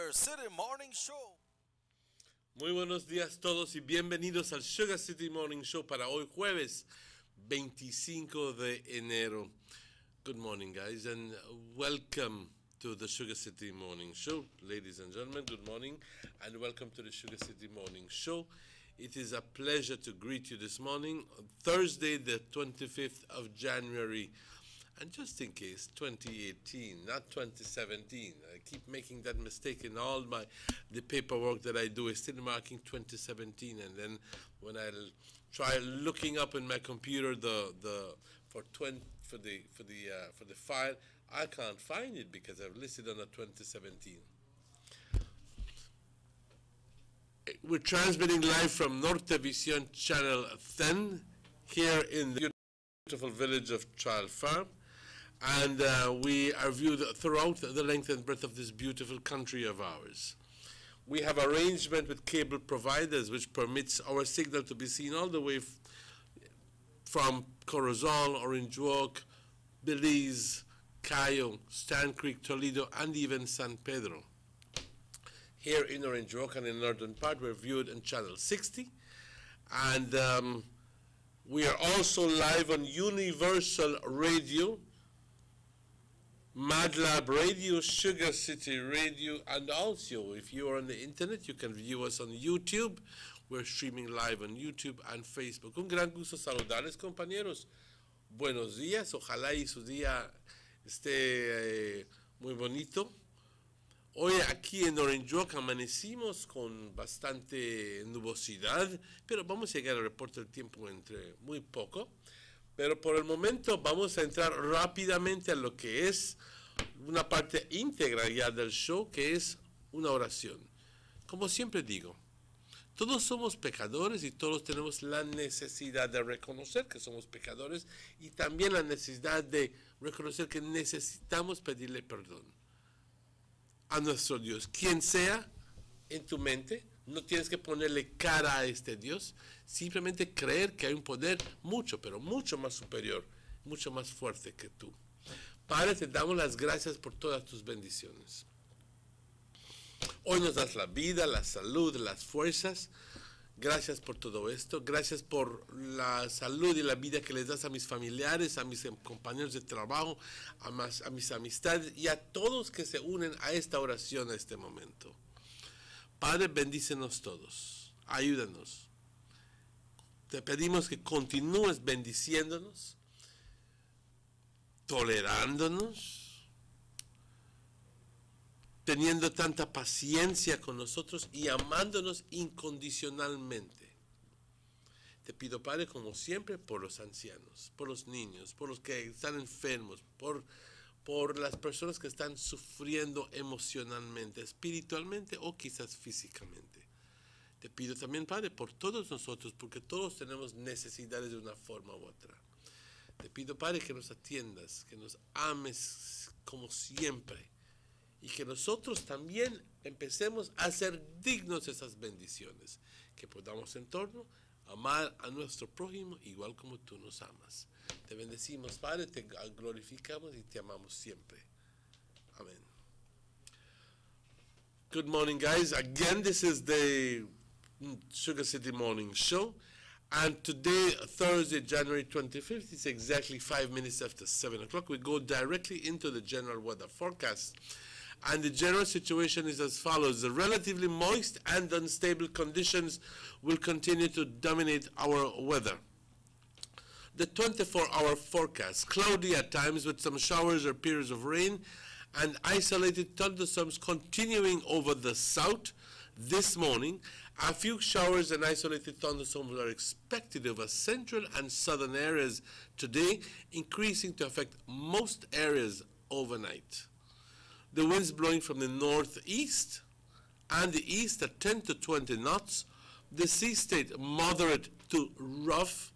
Sugar City Morning Show. Muy buenos días todos y bienvenidos al Sugar City Morning Show para hoy jueves 25 de enero. Good morning guys and welcome to the Sugar City Morning Show. Ladies and gentlemen, good morning and welcome to the Sugar City Morning Show. It is a pleasure to greet you this morning, Thursday the 25th of January. And just in case, 2018, not 2017. I keep making that mistake in all the paperwork that I do. Is still marking 2017, and then when I try looking up in my computer for the file, I can't find it because I've listed on a 2017. We're transmitting live from Nortevisión Channel 10 here in the beautiful village of Child Farm. And we are viewed throughout the length and breadth of this beautiful country of ours. We have arrangement with cable providers which permits our signal to be seen all the way from Corazon, Orange Walk, Belize, Cayo, Stan Creek, Toledo, and even San Pedro. Here in Orange Walk and in the northern part, we're viewed on channel 60. And we are also live on Universal Radio, MadLab Radio, Sugar City Radio, and also if you are on the internet, you can view us on YouTube. We're streaming live on YouTube and Facebook. Un gran gusto saludarles, compañeros. Buenos días. Ojalá y su día esté muy bonito. Hoy aquí en Orange Walk amanecimos con bastante nubosidad, pero vamos a llegar al reporte del tiempo entre muy poco. Pero por el momento vamos a entrar rápidamente a lo que es una parte íntegra ya del show, que es una oración. Como siempre digo, todos somos pecadores y todos tenemos la necesidad de reconocer que somos pecadores y también la necesidad de reconocer que necesitamos pedirle perdón a nuestro Dios. Quien sea en tu mente, no tienes que ponerle cara a este Dios, simplemente creer que hay un poder mucho, pero mucho más superior, mucho más fuerte que tú. Padre, te damos las gracias por todas tus bendiciones. Hoy nos das la vida, la salud, las fuerzas. Gracias por todo esto. Gracias por la salud y la vida que les das a mis familiares, a mis compañeros de trabajo, a mis amistades y a todos que se unen a esta oración a este momento. Padre, bendícenos todos, ayúdanos. Te pedimos que continúes bendiciéndonos, tolerándonos, teniendo tanta paciencia con nosotros y amándonos incondicionalmente. Te pido, Padre, como siempre, por los ancianos, por los niños, por los que están enfermos, por las personas que están sufriendo emocionalmente, espiritualmente o quizás físicamente. Te pido también, Padre, por todos nosotros, porque todos tenemos necesidades de una forma u otra. Te pido, Padre, que nos atiendas, que nos ames como siempre y que nosotros también empecemos a ser dignos de esas bendiciones, que podamos en torno amar a nuestro prójimo igual como tú nos amas. Te bendecimos, Padre, te glorificamos y te amamos siempre. Amén. Good morning, guys. Again, this is the Sugar City Morning Show. And today, Thursday, January 25th, it's exactly 5 minutes after 7 o'clock. We go directly into the general weather forecast. And the general situation is as follows. The relatively moist and unstable conditions will continue to dominate our weather. The 24-hour forecast, cloudy at times with some showers or periods of rain and isolated thunderstorms continuing over the south this morning. A few showers and isolated thunderstorms are expected over central and southern areas today, increasing to affect most areas overnight. The winds blowing from the northeast and the east at 10 to 20 knots. The sea state moderate to rough.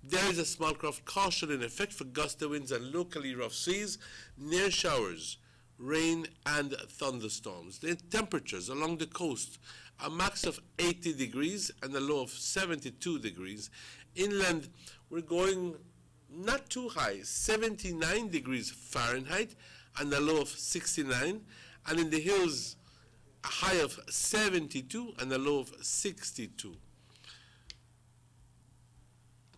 There is a small craft caution in effect for gusty winds and locally rough seas, near showers, rain and thunderstorms. The temperatures along the coast, a max of 80 degrees and a low of 72 degrees. Inland, we're going not too high, 79 degrees Fahrenheit and a low of 69. And in the hills, a high of 72 and a low of 62.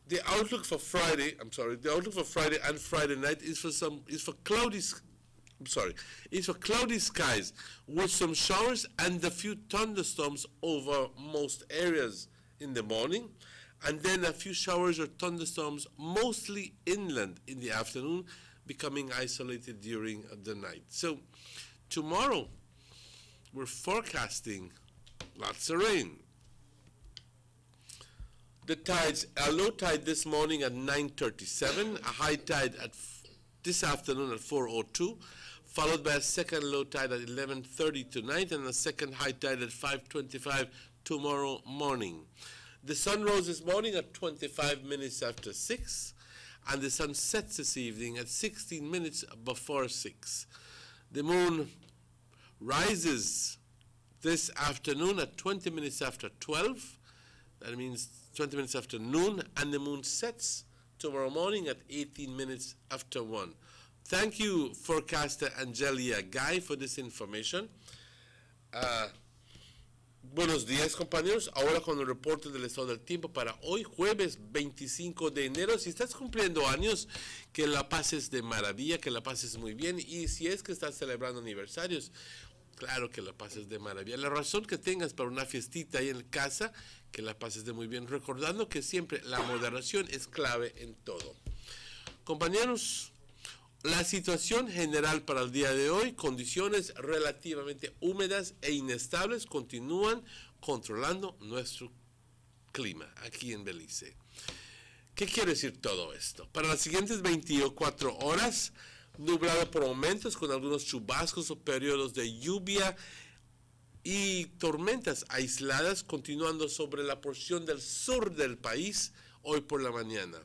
The outlook for Friday, the outlook for Friday and Friday night is for cloudy skies with some showers and a few thunderstorms over most areas in the morning, and then a few showers or thunderstorms mostly inland in the afternoon, becoming isolated during the night. So tomorrow we're forecasting lots of rain. The tides, a low tide this morning at 9:37, a high tide at this afternoon at 4:02, followed by a second low tide at 11:30 tonight and a second high tide at 5:25 tomorrow morning. The sun rose this morning at 25 minutes after 6, and the sun sets this evening at 16 minutes before 6. The moon rises this afternoon at 20 minutes after 12. That means 20 minutes after noon, and the moon sets tomorrow morning at 18 minutes after 1. Thank you, forecaster Angelia Guy, for this information. Buenos días, compañeros. Ahora con el reporte del estado del tiempo para hoy, jueves 25 de enero. Si estás cumpliendo años, que la pases de maravilla, que la pases muy bien. Y si es que estás celebrando aniversarios, claro que la pases de maravilla. La razón que tengas para una fiestita ahí en casa, que la pases de muy bien. Recordando que siempre la moderación es clave en todo. Compañeros, la situación general para el día de hoy, condiciones relativamente húmedas e inestables continúan controlando nuestro clima aquí en Belice. ¿Qué quiere decir todo esto? Para las siguientes 24 horas, nublado por momentos con algunos chubascos o periodos de lluvia y tormentas aisladas continuando sobre la porción del sur del país hoy por la mañana.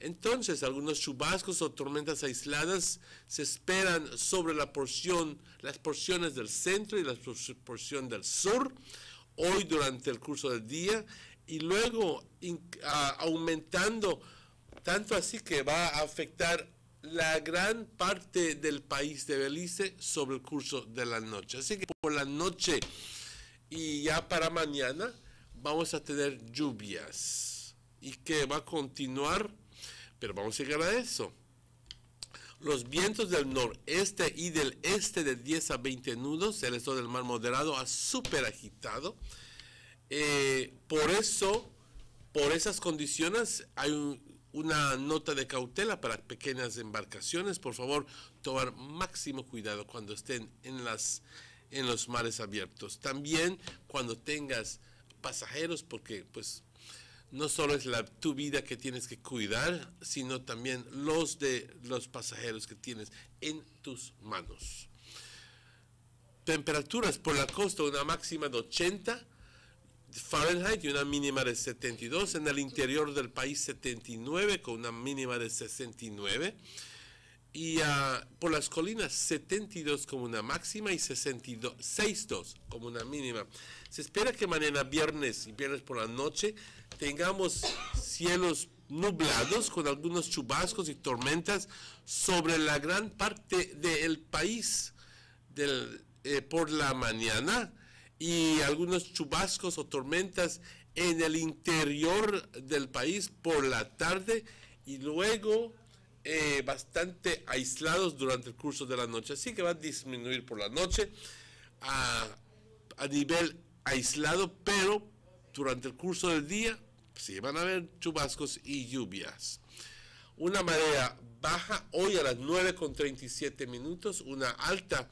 Entonces, algunos chubascos o tormentas aisladas se esperan sobre las porciones del centro y la porción del sur hoy durante el curso del día, y luego aumentando tanto así que va a afectar la gran parte del país de Belice sobre el curso de la noche. Así que por la noche y ya para mañana vamos a tener lluvias y que va a continuar, pero vamos a llegar a eso. Los vientos del noreste y del este de 10 a 20 nudos, el estado del mar moderado a súper agitado. Por esas condiciones hay una nota de cautela para pequeñas embarcaciones. Por favor, tomar máximo cuidado cuando estén en los mares abiertos. También cuando tengas pasajeros, porque pues no solo es tu vida que tienes que cuidar, sino también los de los pasajeros que tienes en tus manos. Temperaturas por la costa, una máxima de 80 Fahrenheit y una mínima de 72. En el interior del país 79 con una mínima de 69. Y por las colinas 72 como una máxima y 62 como una mínima. Se espera que mañana viernes y viernes por la noche tengamos cielos nublados con algunos chubascos y tormentas sobre la gran parte del país por la mañana, y algunos chubascos o tormentas en el interior del país por la tarde, y luego bastante aislados durante el curso de la noche. Así que va a disminuir por la noche a nivel aislado, pero durante el curso del día sí van a haber chubascos y lluvias. Una marea baja hoy a las 9:37, una alta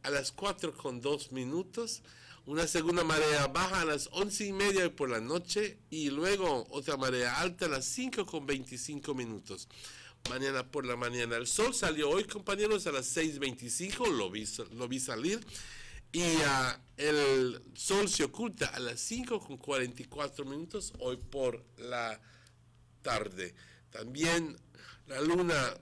a las 4:02, una segunda marea baja a las 11:30 por la noche, y luego otra marea alta a las 5:25. Mañana por la mañana el sol salió hoy, compañeros, a las 6:25, lo vi salir, y el sol se oculta a las 5:44 hoy por la tarde. También la luna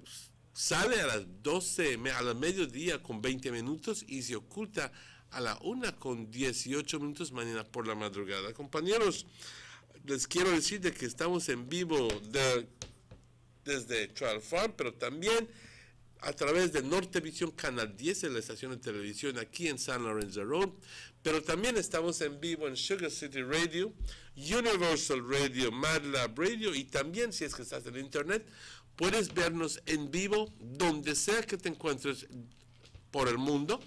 sale a las 12, a la mediodía con 20 minutos y se oculta a la 1:18 mañana por la madrugada. Compañeros, les quiero decir de que estamos en vivo desde Trial Farm, pero también a través de Nortevisión Canal 10, en la estación de televisión aquí en San Lorenzo Road, pero también estamos en vivo en Sugar City Radio, Universal Radio, MadLab Radio, y también si es que estás en internet, puedes vernos en vivo donde sea que te encuentres por el mundo,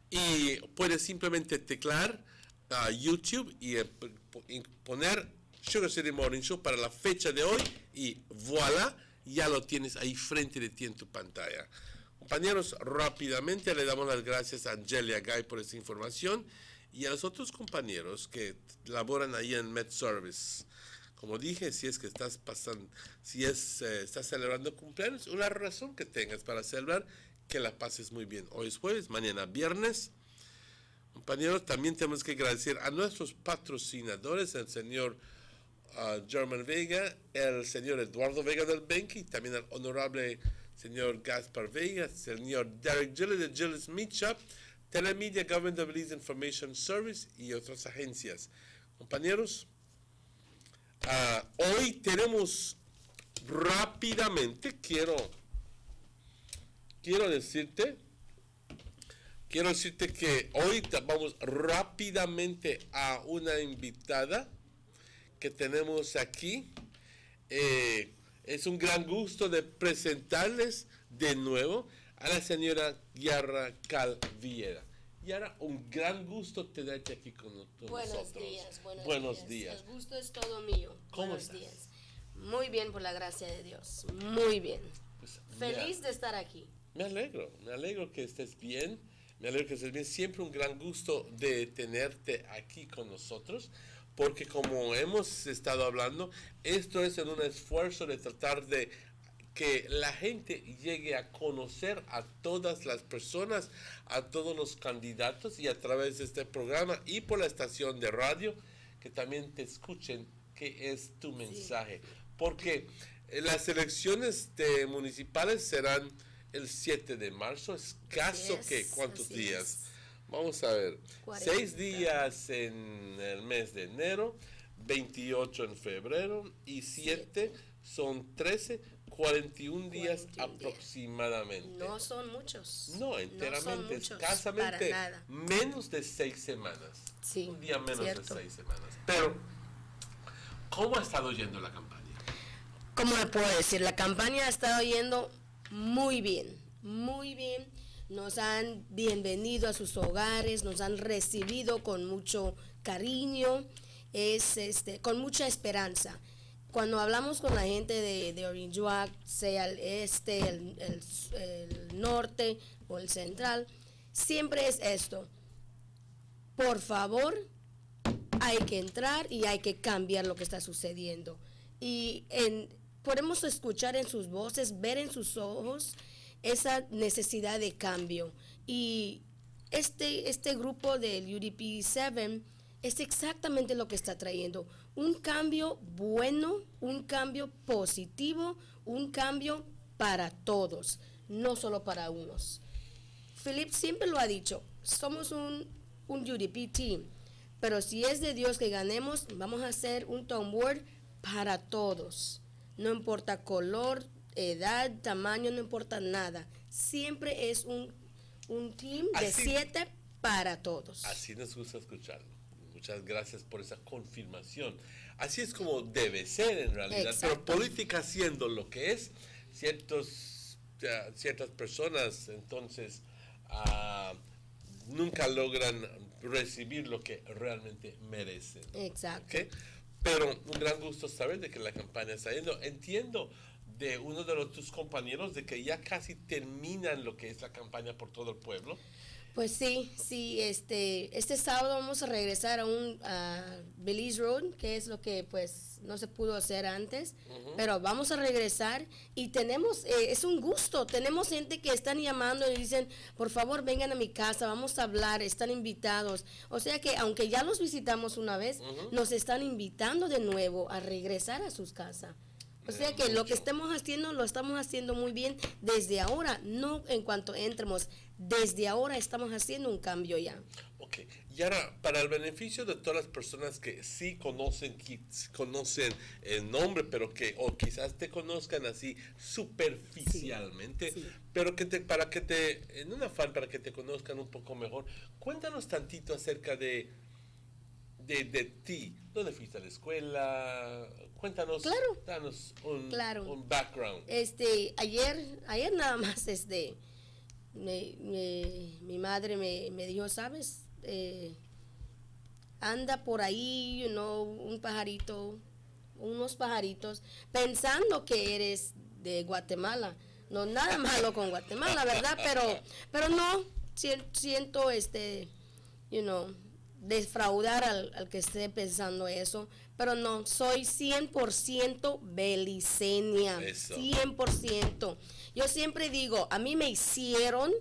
y puedes simplemente teclar YouTube y poner Sugar City Morning Show para la fecha de hoy y voilà, ya lo tienes ahí frente de ti en tu pantalla. Compañeros, rápidamente le damos las gracias a Angelia Guy por esta información y a los otros compañeros que laboran ahí en MedService. Como dije, si es que estás pasando, estás celebrando cumpleaños, una razón que tengas para celebrar, que la pases muy bien. Hoy es jueves, mañana viernes. Compañeros, también tenemos que agradecer a nuestros patrocinadores, el señor German Vega, el señor Eduardo Vega del Benque, y también el honorable señor Gaspar Vega, el señor Derek Gilles de Gilles Meat Shop, Telemedia Government of Belize Information Service y otras agencias. Compañeros, hoy tenemos rápidamente, quiero decirte que hoy vamos rápidamente a una invitada que tenemos aquí. Es un gran gusto de presentarles de nuevo a la señora Yara Calviera. Yara, un gran gusto tenerte aquí con nosotros. Buenos días. El gusto es todo mío. ¿Cómo estás? Días. Muy bien, por la gracia de Dios. Muy bien. Pues, feliz de estar aquí. Me alegro que estés bien. Siempre un gran gusto de tenerte aquí con nosotros, porque como hemos estado hablando, esto es en un esfuerzo de tratar de que la gente llegue a conocer a todas las personas, a todos los candidatos, y a través de este programa y por la estación de radio, que también te escuchen qué es tu mensaje. Sí. Porque las elecciones municipales serán el 7 de marzo, escaso que, ¿cuántos días? Vamos a ver, 40. 6 días en el mes de enero, 28 en febrero y 7 son 13, 41 días aproximadamente. No son muchos. No, enteramente, no son muchos, escasamente menos de 6 semanas. Sí, un día menos cierto. de 6 semanas. Pero, ¿cómo ha estado yendo la campaña? ¿Cómo le puedo decir? La campaña ha estado yendo muy bien, muy bien. Nos han bienvenido a sus hogares, nos han recibido con mucho cariño, con mucha esperanza. Cuando hablamos con la gente de Orange Walk, sea el este, el norte o el central, siempre es esto: por favor, hay que entrar y hay que cambiar lo que está sucediendo. Y podemos escuchar en sus voces, ver en sus ojos esa necesidad de cambio. Y este grupo del UDP 7 es exactamente lo que está trayendo: un cambio bueno, un cambio positivo, un cambio para todos, no solo para unos. Philip siempre lo ha dicho, somos un UDP team, pero si es de Dios que ganemos, vamos a hacer un town board para todos. No importa color, edad, tamaño, no importa nada. Siempre es un team de 7 para todos. Así nos gusta escucharlo. Muchas gracias por esa confirmación. Así es como debe ser en realidad. Exacto. Pero política siendo lo que es, ciertas personas entonces nunca logran recibir lo que realmente merecen. Exacto. ¿Okay? Pero un gran gusto saber de que la campaña está yendo. Entiendo de uno de tus compañeros de que ya casi terminan lo que es la campaña por todo el pueblo. Pues sí, este sábado vamos a regresar a Belize Road, que es lo que pues no se pudo hacer antes, pero vamos a regresar y tenemos, es un gusto, tenemos gente que están llamando y dicen, por favor vengan a mi casa, vamos a hablar, están invitados. O sea que aunque ya los visitamos una vez, nos están invitando de nuevo a regresar a sus casas. O sea que lo que estemos haciendo, lo estamos haciendo muy bien desde ahora, no en cuanto entremos. Desde ahora estamos haciendo un cambio ya. Ok, y ahora, para el beneficio de todas las personas que sí conocen el nombre, pero que, o quizás te conozcan así superficialmente, Sí. pero en un afán para que te conozcan un poco mejor, cuéntanos tantito acerca de ti. ¿Dónde fuiste a la escuela? Cuéntanos, Claro. danos Claro. un background. Ayer nada más, mi madre me dijo, ¿sabes? Anda por ahí, unos pajaritos, pensando que eres de Guatemala. No, nada malo con Guatemala, ¿verdad? Pero no, siento, you know, defraudar al que esté pensando eso. Pero no, soy 100% beliceña, Eso. 100%. Yo siempre digo, a mí me hicieron,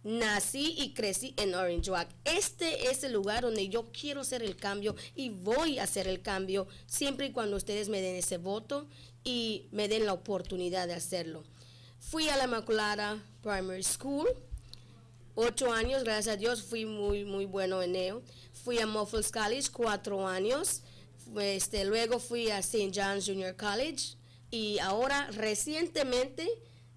nací y crecí en Orange Walk. Este es el lugar donde yo quiero hacer el cambio y voy a hacer el cambio siempre y cuando ustedes me den ese voto y me den la oportunidad de hacerlo. Fui a la Inmaculada Primary School, 8 años, gracias a Dios, fui muy bueno en ello. Fui a Moffles College, 4 años. Luego fui a St. John's Junior College y ahora recientemente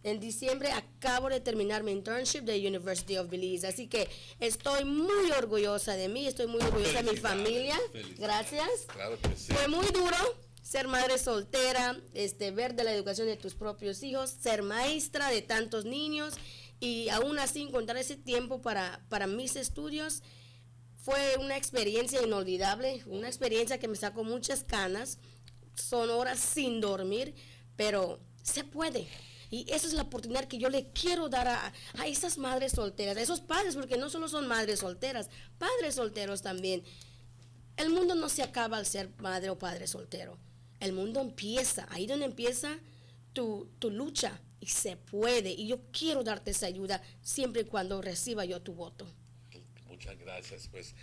en diciembre acabo de terminar mi internship de University of Belize, así que estoy muy orgullosa de mí, estoy muy orgullosa de mi familia. Gracias. Claro que sí. Fue muy duro ser madre soltera, ver de la educación de tus propios hijos, ser maestra de tantos niños y aún así encontrar ese tiempo para mis estudios. Fue una experiencia inolvidable, una experiencia que me sacó muchas canas, son horas sin dormir, pero se puede. Y esa es la oportunidad que yo le quiero dar a esas madres solteras, a esos padres, porque no solo son madres solteras, padres solteros también. El mundo no se acaba al ser madre o padre soltero. El mundo empieza, ahí donde empieza tu lucha, y se puede. Y yo quiero darte esa ayuda siempre y cuando reciba yo tu voto. Muchas gracias. Pues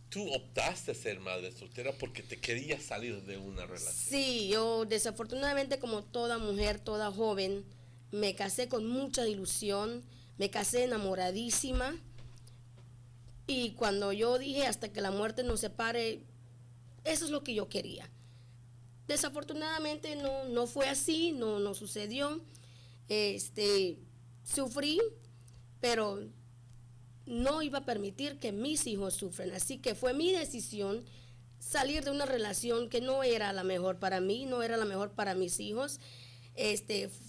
tú optaste a ser madre soltera porque te querías salir de una relación. Sí, yo desafortunadamente, como toda mujer, toda joven, me casé con mucha ilusión, me casé enamoradísima y cuando yo dije hasta que la muerte nos separe, eso es lo que yo quería. Desafortunadamente no fue así, no sucedió. Sufrí, pero no iba a permitir que mis hijos sufran. Así que fue mi decisión salir de una relación que no era la mejor para mí, no era la mejor para mis hijos.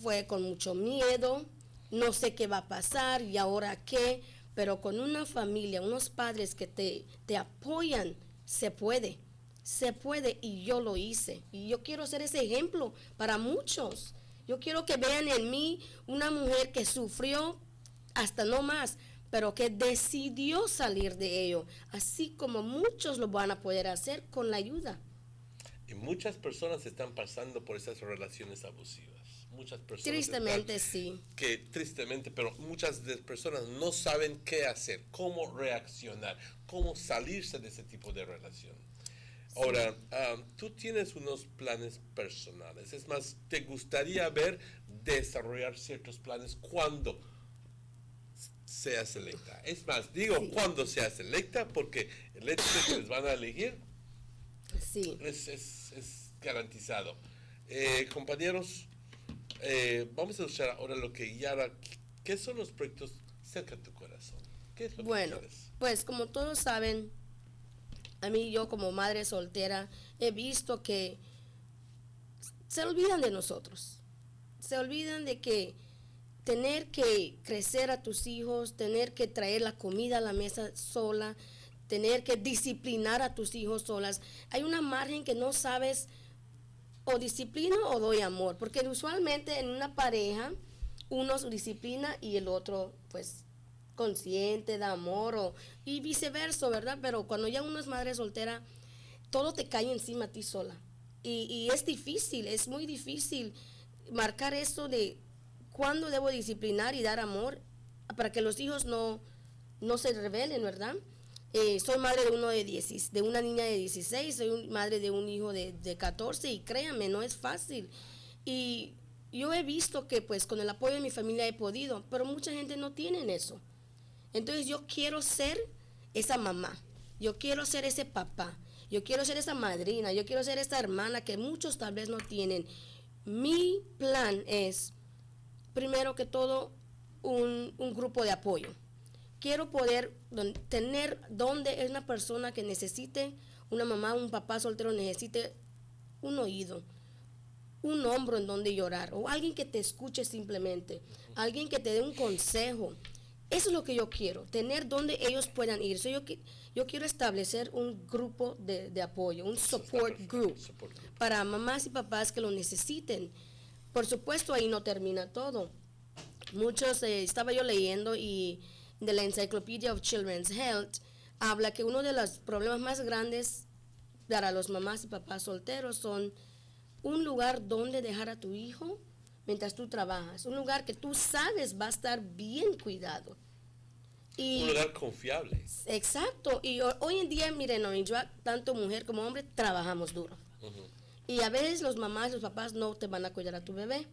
Fue con mucho miedo, no sé qué va a pasar y ahora qué, pero con una familia, unos padres que te apoyan, se puede y yo lo hice. Y yo quiero ser ese ejemplo para muchos. Yo quiero que vean en mí una mujer que sufrió hasta no más, pero que decidió salir de ello, así como muchos lo van a poder hacer con la ayuda. Y muchas personas están pasando por esas relaciones abusivas. Muchas personas Tristemente sí. Tristemente, pero muchas personas no saben qué hacer, cómo reaccionar, cómo salirse de ese tipo de relación. Sí. Ahora, tú tienes unos planes personales. Es más, ¿te gustaría desarrollar ciertos planes cuando seas electa? Es más, digo sí. Cuando seas electa, porque el hecho de que les van a elegir sí. es garantizado. Compañeros, vamos a escuchar ahora lo que Yara, ¿qué son los proyectos cerca de tu corazón? ¿Qué es lo que quieres? Pues como todos saben, a mí, yo como madre soltera, he visto que se olvidan de nosotros, se olvidan de que tener que crecer a tus hijos, tener que traer la comida a la mesa sola, tener que disciplinar a tus hijos solas. Hay una margen que no sabes, o disciplino o doy amor, porque usualmente en una pareja uno disciplina y el otro pues consciente, da amor, y viceversa, ¿verdad? Pero cuando ya uno es madre soltera, todo te cae encima a ti sola. Y es difícil, es muy difícil marcar eso de cuándo debo disciplinar y dar amor para que los hijos no se rebelen, ¿verdad? Soy madre de uno de una niña de 16, soy madre de un hijo de 14 y créanme, no es fácil. Y yo he visto que pues con el apoyo de mi familia he podido, pero mucha gente no tiene eso. Entonces yo quiero ser esa mamá, yo quiero ser ese papá, yo quiero ser esa madrina, yo quiero ser esa hermana que muchos tal vez no tienen. Mi plan es, primero que todo, un grupo de apoyo. Quiero poder tener donde es una persona que necesite, una mamá, un papá soltero necesite un oído, un hombro en donde llorar, o alguien que te escuche simplemente, alguien que te dé un consejo. Eso es lo que yo quiero, tener donde ellos puedan ir. Yo quiero establecer un grupo de apoyo, un support group para mamás y papás que lo necesiten. Por supuesto, ahí no termina todo. Muchos, estaba yo leyendo y de la Encyclopedia of Children's Health, habla que uno de los problemas más grandes para los mamás y papás solteros son un lugar donde dejar a tu hijo mientras tú trabajas, un lugar que tú sabes va a estar bien cuidado. Y, un lugar confiable. Exacto, y hoy en día, miren, tanto mujer como hombre trabajamos duro. Y a veces los mamás y los papás no te van a cuidar a tu bebé.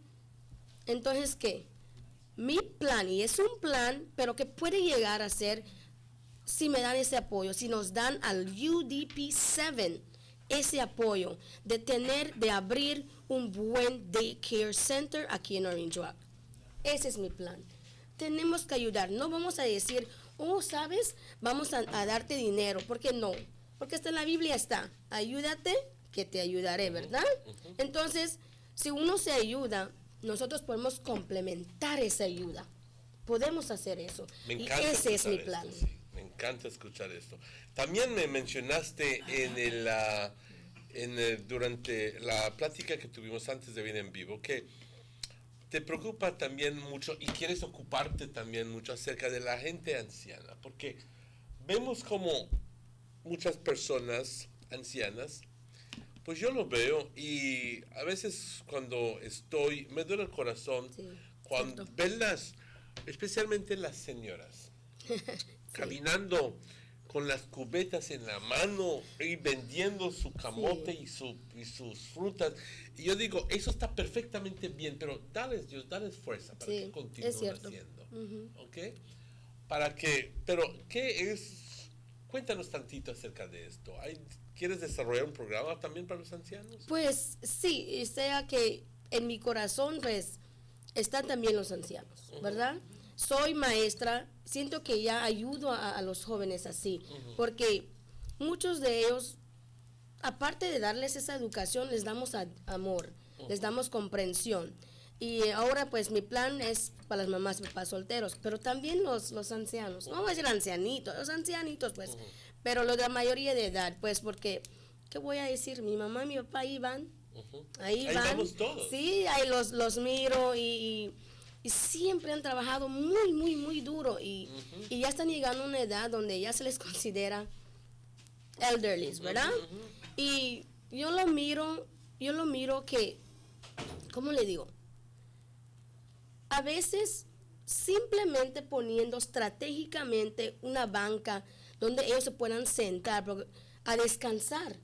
Entonces, ¿qué? Mi plan, y es un plan, pero que puede llegar a ser, si me dan ese apoyo, si nos dan al UDP 7 ese apoyo de abrir un buen daycare center aquí en Orange Walk. Ese es mi plan. Tenemos que ayudar, no vamos a decir, oh, ¿sabes? Vamos a darte dinero, ¿por qué no? Porque hasta en la Biblia está, ayúdate, que te ayudaré, ¿verdad? Entonces, si uno se ayuda, nosotros podemos complementar esa ayuda. Podemos hacer eso. Y ese es mi plan. Esto, sí. Me encanta escuchar esto. También me mencionaste durante la plática que tuvimos antes de venir en vivo que te preocupa también mucho y quieres ocuparte también mucho acerca de la gente anciana, porque vemos como muchas personas ancianas, pues yo lo veo y a veces cuando me duele el corazón, sí, cuando verlas, especialmente las señoras, sí, caminando con las cubetas en la mano y vendiendo su camote, sí, y sus frutas. Y yo digo, eso está perfectamente bien, pero dales fuerza para, sí, que continúen haciendo. ¿Ok? Pero, ¿qué es? Cuéntanos tantito acerca de esto. ¿Quieres desarrollar un programa también para los ancianos? Pues sí, o sea que en mi corazón pues están también los ancianos, ¿verdad? Soy maestra, siento que ya ayudo a los jóvenes así, porque muchos de ellos, aparte de darles esa educación, les damos amor, les damos comprensión. Y ahora pues mi plan es para las mamás y papás solteros, pero también los ancianos, no voy a decir ancianitos, los ancianitos pues, pero los de la mayoría de edad, pues porque, ¿qué voy a decir? Mi mamá y mi papá ahí van, ahí van. Vamos todos. Sí, ahí los miro y siempre han trabajado muy, muy, muy duro y ya están llegando a una edad donde ya se les considera elderly, ¿verdad? Y yo lo miro que, ¿cómo le digo? A veces simplemente poniendo estratégicamente una banca donde ellos se puedan sentar a descansar.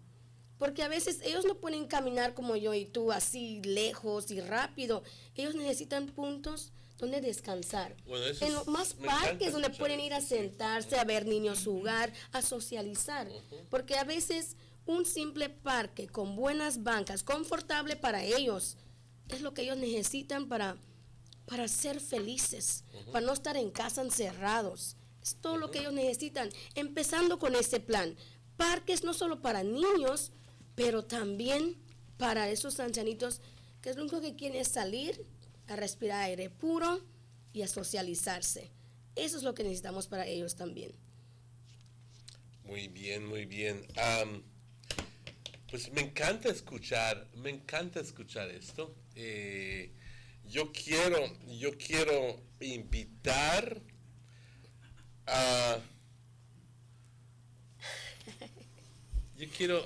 Porque a veces ellos no pueden caminar como yo y tú, así lejos y rápido. Ellos necesitan puntos donde descansar. Bueno, en los más parques donde pueden ir a sentarse, a ver niños jugar, a socializar. Porque a veces un simple parque con buenas bancas, confortable para ellos, es lo que ellos necesitan para ser felices, para no estar en casa encerrados. Es todo lo que ellos necesitan. Empezando con este plan. Parques no solo para niños, pero también para esos ancianitos que lo único que quieren es salir a respirar aire puro y a socializarse. Eso es lo que necesitamos para ellos también. Muy bien, muy bien. Pues me encanta escuchar esto. Yo quiero invitar a...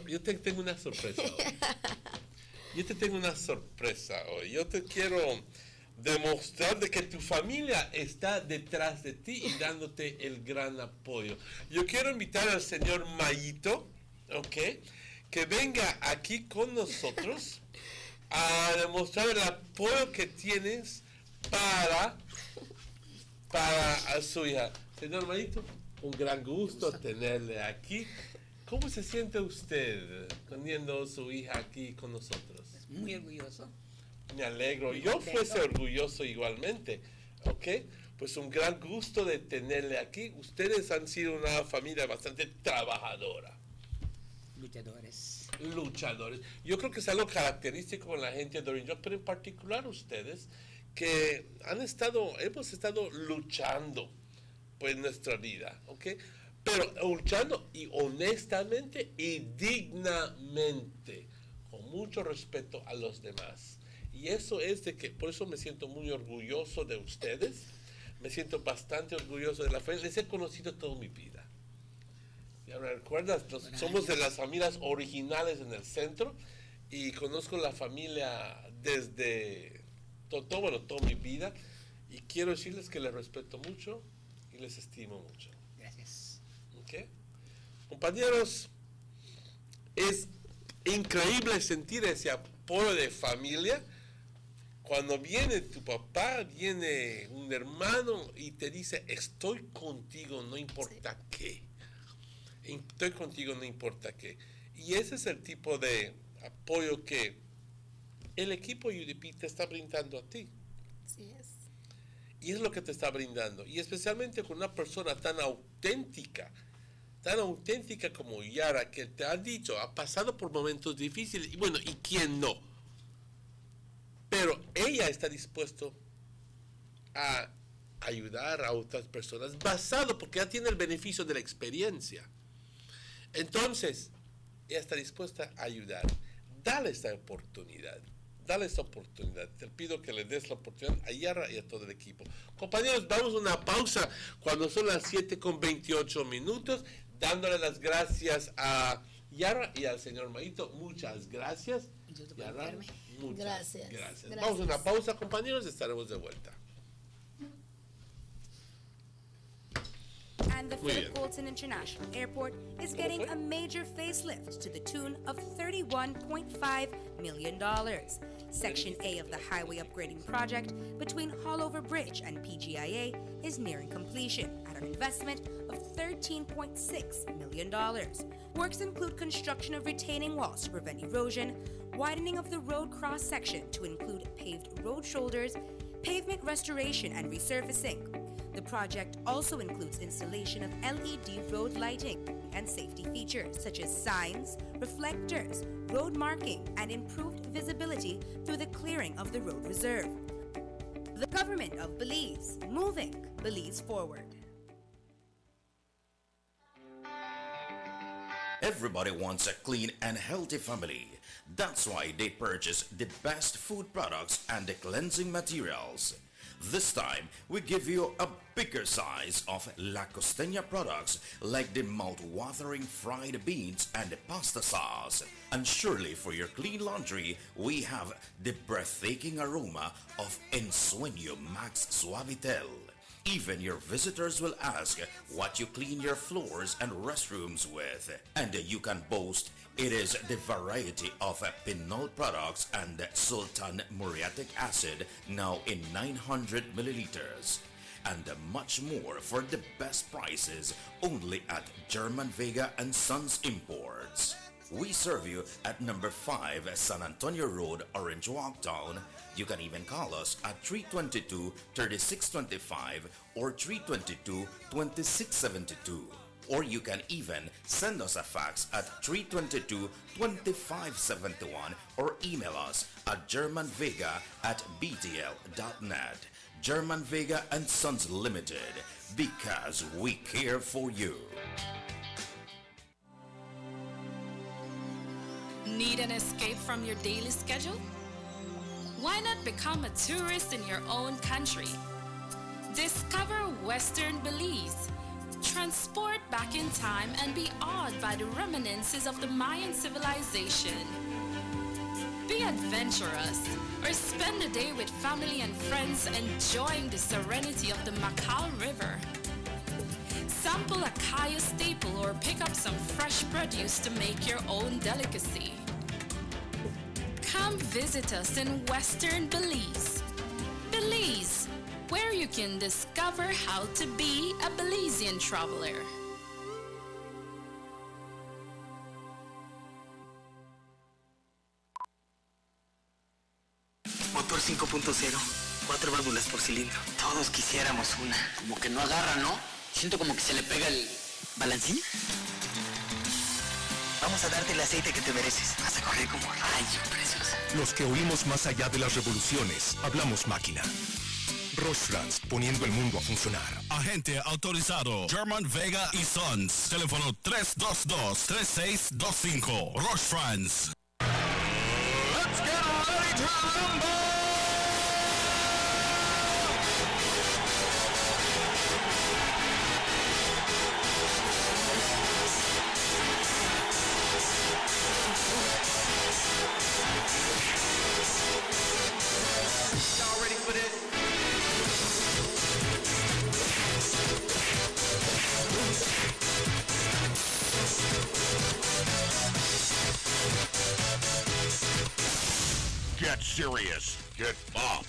Yo te tengo una sorpresa hoy. Yo te tengo una sorpresa hoy. Yo te quiero demostrar de que tu familia está detrás de ti y dándote el gran apoyo. Yo quiero invitar al señor Mayito, ¿ok?, que venga aquí con nosotros a demostrar el apoyo que tienes para a su hija. Señor Mayito, un gran gusto tenerle aquí. ¿Cómo se siente usted teniendo a su hija aquí con nosotros? Muy orgulloso. Me alegro. Yo fuese orgulloso igualmente. ¿Ok? Pues un gran gusto de tenerle aquí. Ustedes han sido una familia bastante trabajadora. Luchadores. Yo creo que es algo característico con la gente de Orange, pero en particular ustedes, que hemos estado luchando pues nuestra vida, ¿ok? Pero luchando y honestamente y dignamente, con mucho respeto a los demás. Y eso es de que, por eso me siento muy orgulloso de ustedes, me siento bastante orgulloso de la familia, les he conocido toda mi vida. Y ahora recuerdas, somos de las familias originales en el centro y conozco la familia desde toda mi vida y quiero decirles que les respeto mucho y les estimo mucho. Gracias. ¿Okay? Compañeros, es increíble sentir ese apoyo de familia cuando viene tu papá, viene un hermano y te dice, estoy contigo, no importa qué. Estoy contigo, no importa qué. Y ese es el tipo de apoyo que el equipo UDP te está brindando a ti. Así es. Y es lo que te está brindando. Y especialmente con una persona tan auténtica como Yara, que te ha dicho, ha pasado por momentos difíciles. Y bueno, ¿y quién no? Pero ella está dispuesto a ayudar a otras personas, basado porque ya tiene el beneficio de la experiencia. Entonces, ella está dispuesta a ayudar. Dale esta oportunidad. Te pido que le des la oportunidad a Yara y a todo el equipo. Compañeros, vamos a una pausa cuando son las 7:28, dándole las gracias a Yara y al señor Mayito. Muchas gracias. Yara, muchas gracias. Vamos a una pausa, compañeros, estaremos de vuelta. And the Philip Goulston International Airport is getting a major facelift to the tune of $31.5 million. Section A of the highway upgrading project between Haulover Bridge and PGIA is nearing completion at an investment of $13.6 million. Works include construction of retaining walls to prevent erosion, widening of the road cross-section to include paved road shoulders, pavement restoration and resurfacing. The project also includes installation of LED road lighting and safety features such as signs, reflectors, road marking, and improved visibility through the clearing of the road reserve. The government of Belize, moving Belize forward. Everybody wants a clean and healthy family. That's why they purchase the best food products and the cleansing materials. This time, we give you a bigger size of La Costeña products like the mouth-watering fried beans and the pasta sauce. And surely for your clean laundry, we have the breathtaking aroma of Ensueño Max Suavitel. Even your visitors will ask what you clean your floors and restrooms with. And you can boast it is the variety of Pinol products and Sultan muriatic acid now in 900 milliliters. And much more for the best prices only at German Vega and Sons Imports. We serve you at number 5 San Antonio Road, Orange Walk Town. You can even call us at 322-3625 or 322-2672. Or you can even send us a fax at 322-2571 or email us at germanvega@btl.net. German Vega and Sons Limited, because we care for you. Need an escape from your daily schedule? Why not become a tourist in your own country? Discover Western Belize. Transport back in time and be awed by the reminiscences of the Mayan civilization. Be adventurous or spend a day with family and friends enjoying the serenity of the Macau River. Sample a Kaya staple or pick up some fresh produce to make your own delicacy. Come visit us in Western Belize. Belize, where you can discover how to be a Belizean traveler. Motor 5.0, 4 válvulas por cilindro. Todos quisiéramos una. Como que no agarra, ¿no? Siento como que se le pega el balancín. Vamos a darte el aceite que te mereces. Vas a correr como rayo, preciosa. Los que oímos más allá de las revoluciones, hablamos máquina. Rostrands, poniendo el mundo a funcionar. Agente autorizado German Vega y Sons. Teléfono 322-3625. Rostrands. Let's get ready to rumble! Y'all ready for this? Get serious. Get up.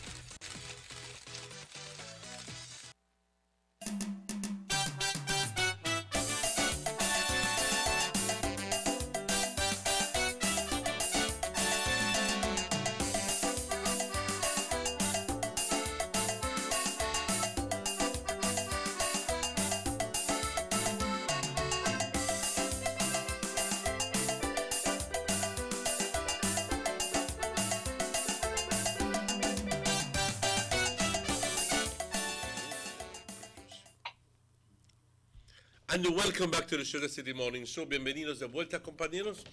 And welcome back to the Sugar City Morning Show. Bienvenidos de vuelta, compañeros.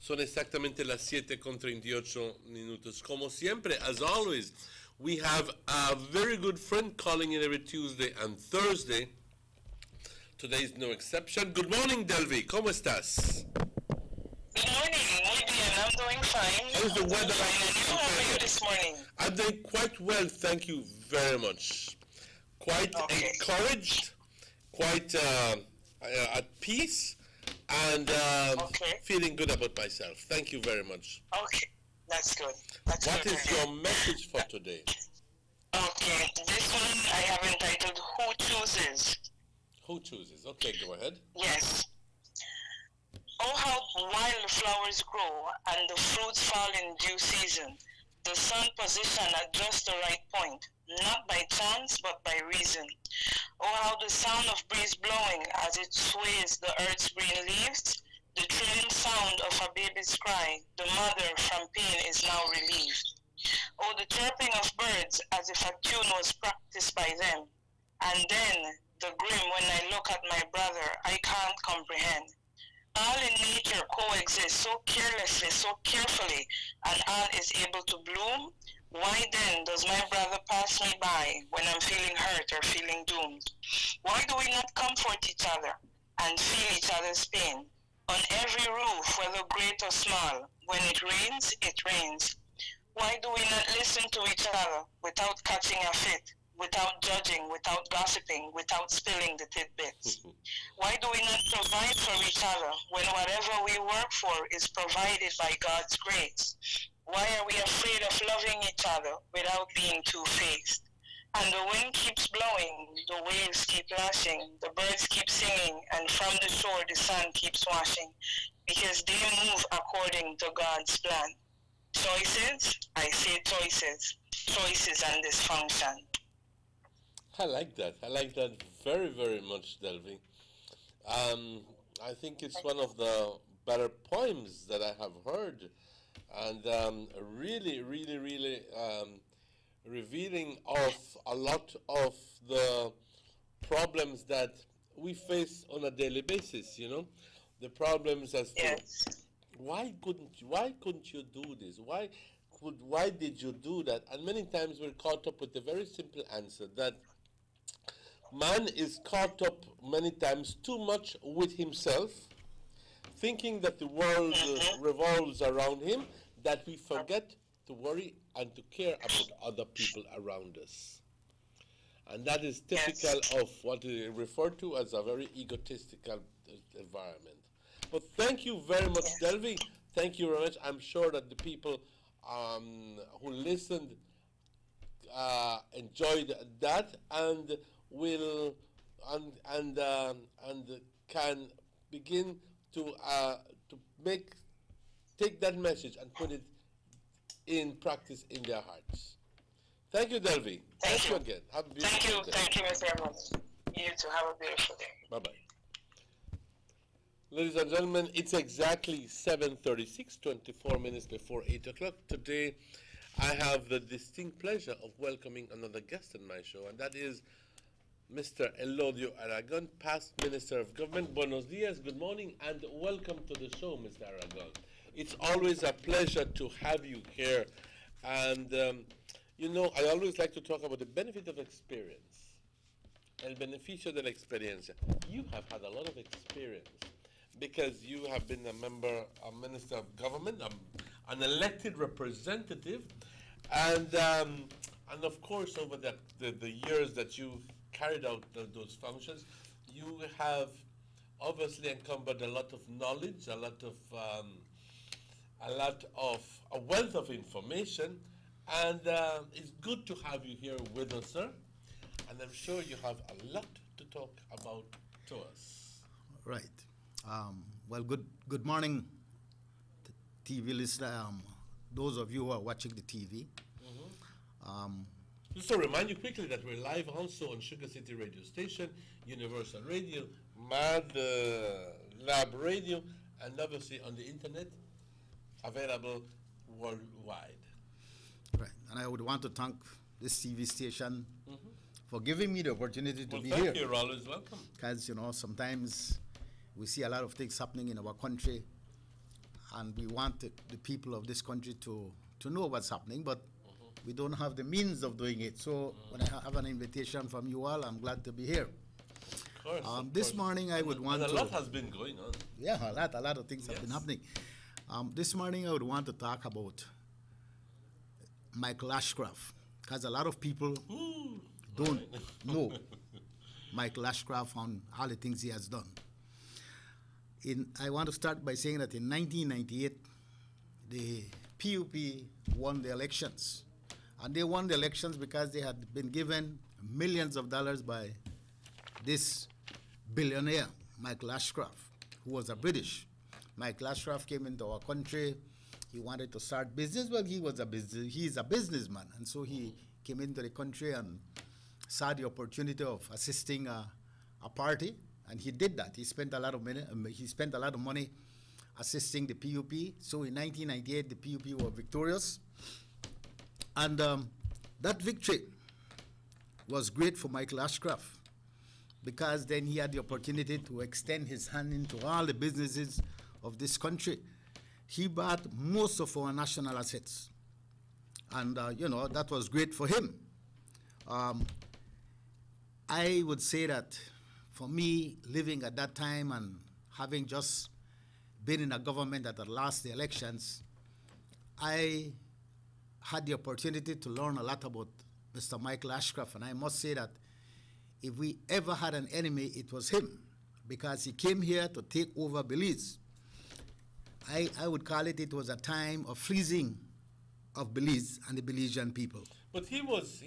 Son exactamente las 7:38. Como siempre, as always, we have a very good friend calling in every Tuesday and Thursday. Today is no exception. Good morning, Delvi. ¿Cómo estás? Good morning. Muy bien. I'm doing fine. How's the weather? How are you this morning? I'm doing quite well, thank you very much. Quite encouraged, quite at peace, and feeling good about myself. Thank you very much. Okay, that's good. That's What good is to hear. your message for today? Okay, this one I have entitled Who Chooses? Who chooses? Okay, go ahead. Yes. Oh, how wildflowers grow and the fruits fall in due season. The sun positioned at just the right point, not by chance, but by reason. Oh, how the sound of breeze blowing as it sways the earth's green leaves, the thrilling sound of a baby's cry, the mother from pain is now relieved. Oh, the chirping of birds as if a tune was practiced by them. And then, the grim when I look at my brother, I can't comprehend. All in nature coexist so carelessly, so carefully, and all is able to bloom. Why then does my brother pass me by when I'm feeling hurt or feeling doomed? Why do we not comfort each other and feel each other's pain? On every roof, whether great or small, when it rains, it rains. Why do we not listen to each other without catching a fit, without judging, without gossiping, without spilling the tidbits? Why do we not provide for each other when whatever we work for is provided by God's grace? Why are we afraid of loving each other without being two-faced? And the wind keeps blowing, the waves keep lashing, the birds keep singing, and from the shore the sun keeps washing, because they move according to God's plan. Choices, I say choices, choices and dysfunction. I like that. I like that very, very much, Delvi. I think it's one of the better poems that I have heard, and really, really, really revealing of a lot of the problems that we face on a daily basis. You know, the problems as to why couldn't you do this? Why did you do that? And many times we're caught up with the very simple answer that man is caught up many times too much with himself, thinking that the world revolves around him, that we forget to worry and to care about other people around us. And that is typical of what is referred to as a very egotistical environment. But thank you very much, Delvi. Thank you very much. I'm sure that the people who listened enjoyed that and will and can begin to take that message and put it in practice in their hearts. Thank you, Delvi. Thank you again. Have a beautiful day. Thank you, Mr. Evans. You too. Have a beautiful day. Bye-bye. Ladies and gentlemen, it's exactly 7:36, 24 minutes before 8 o'clock. Today, I have the distinct pleasure of welcoming another guest on my show, and that is Mr. Elodio Aragon, past Minister of Government. Buenos dias, good morning, and welcome to the show, Mr. Aragon. It's always a pleasure to have you here. And, you know, I always like to talk about the benefit of experience. El beneficio de la experiencia. You have had a lot of experience because you have been a minister of government, an elected representative, and of course, over the years that you carried out those functions, you have obviously encumbered a lot of knowledge, a wealth of information, and it's good to have you here with us, sir. And I'm sure you have a lot to talk about to us. Right. Well, good morning, TV listener. Those of you who are watching the TV. Just to remind you quickly that we're live also on Sugar City Radio Station, Universal Radio, Mad Lab Radio, and obviously on the internet, available worldwide. Right, and I would want to thank this TV station for giving me the opportunity to be here. Thank you, you're always welcome. Because, you know, sometimes we see a lot of things happening in our country, and we want the people of this country to know what's happening, but we don't have the means of doing it. So when I have an invitation from you all, I'm glad to be here. Of course, this morning I would want to... a lot has been going on. Yeah, a lot of things have been happening. This morning I would want to talk about Michael Ashcroft, because a lot of people don't know Michael Ashcroft and all the things he has done. I want to start by saying that in 1998, the PUP won the elections. And they won the elections because they had been given millions of dollars by this billionaire, Michael Ashcroft, who was a British. Michael Ashcroft came into our country. He wanted to start business. Well, he's a businessman. And so he came into the country and saw the opportunity of assisting a party. And he did that. He spent a lot of money assisting the PUP. So in 1998, the PUP were victorious. And that victory was great for Michael Ashcroft, because then he had the opportunity to extend his hand into all the businesses of this country. He bought most of our national assets. And, you know, that was great for him. I would say that for me, living at that time and having just been in a government that had lost the elections, I had the opportunity to learn a lot about Mr. Michael Ashcroft. And I must say that if we ever had an enemy, it was him, because he came here to take over Belize. I would call it was a time of freezing of Belize and the Belizean people. But he was,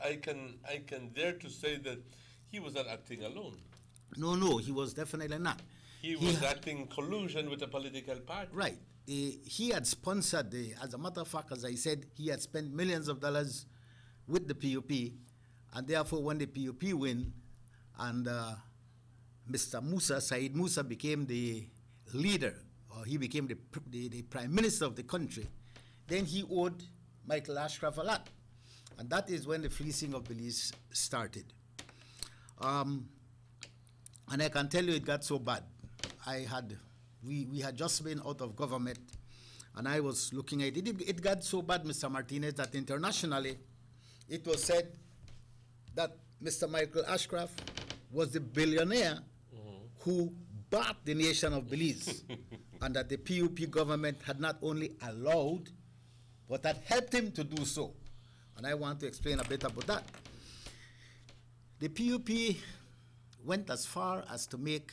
I can dare to say that he was not acting alone. No, he was definitely not. He was acting in collusion with a political party. Right. He had sponsored, as a matter of fact, as I said, he had spent millions of dollars with the PUP, and therefore when the PUP win, and Mr. Musa, Said Musa, became the leader, or he became the prime minister of the country, then he owed Michael Ashcroft a lot. And that is when the fleecing of Belize started. And I can tell you it got so bad. We had just been out of government, and I was looking at it. It got so bad, Mr. Martinez, that internationally it was said that Mr. Michael Ashcroft was the billionaire who bought the nation of Belize, and that the PUP government had not only allowed, but that helped him to do so. And I want to explain a bit about that. The PUP went as far as to make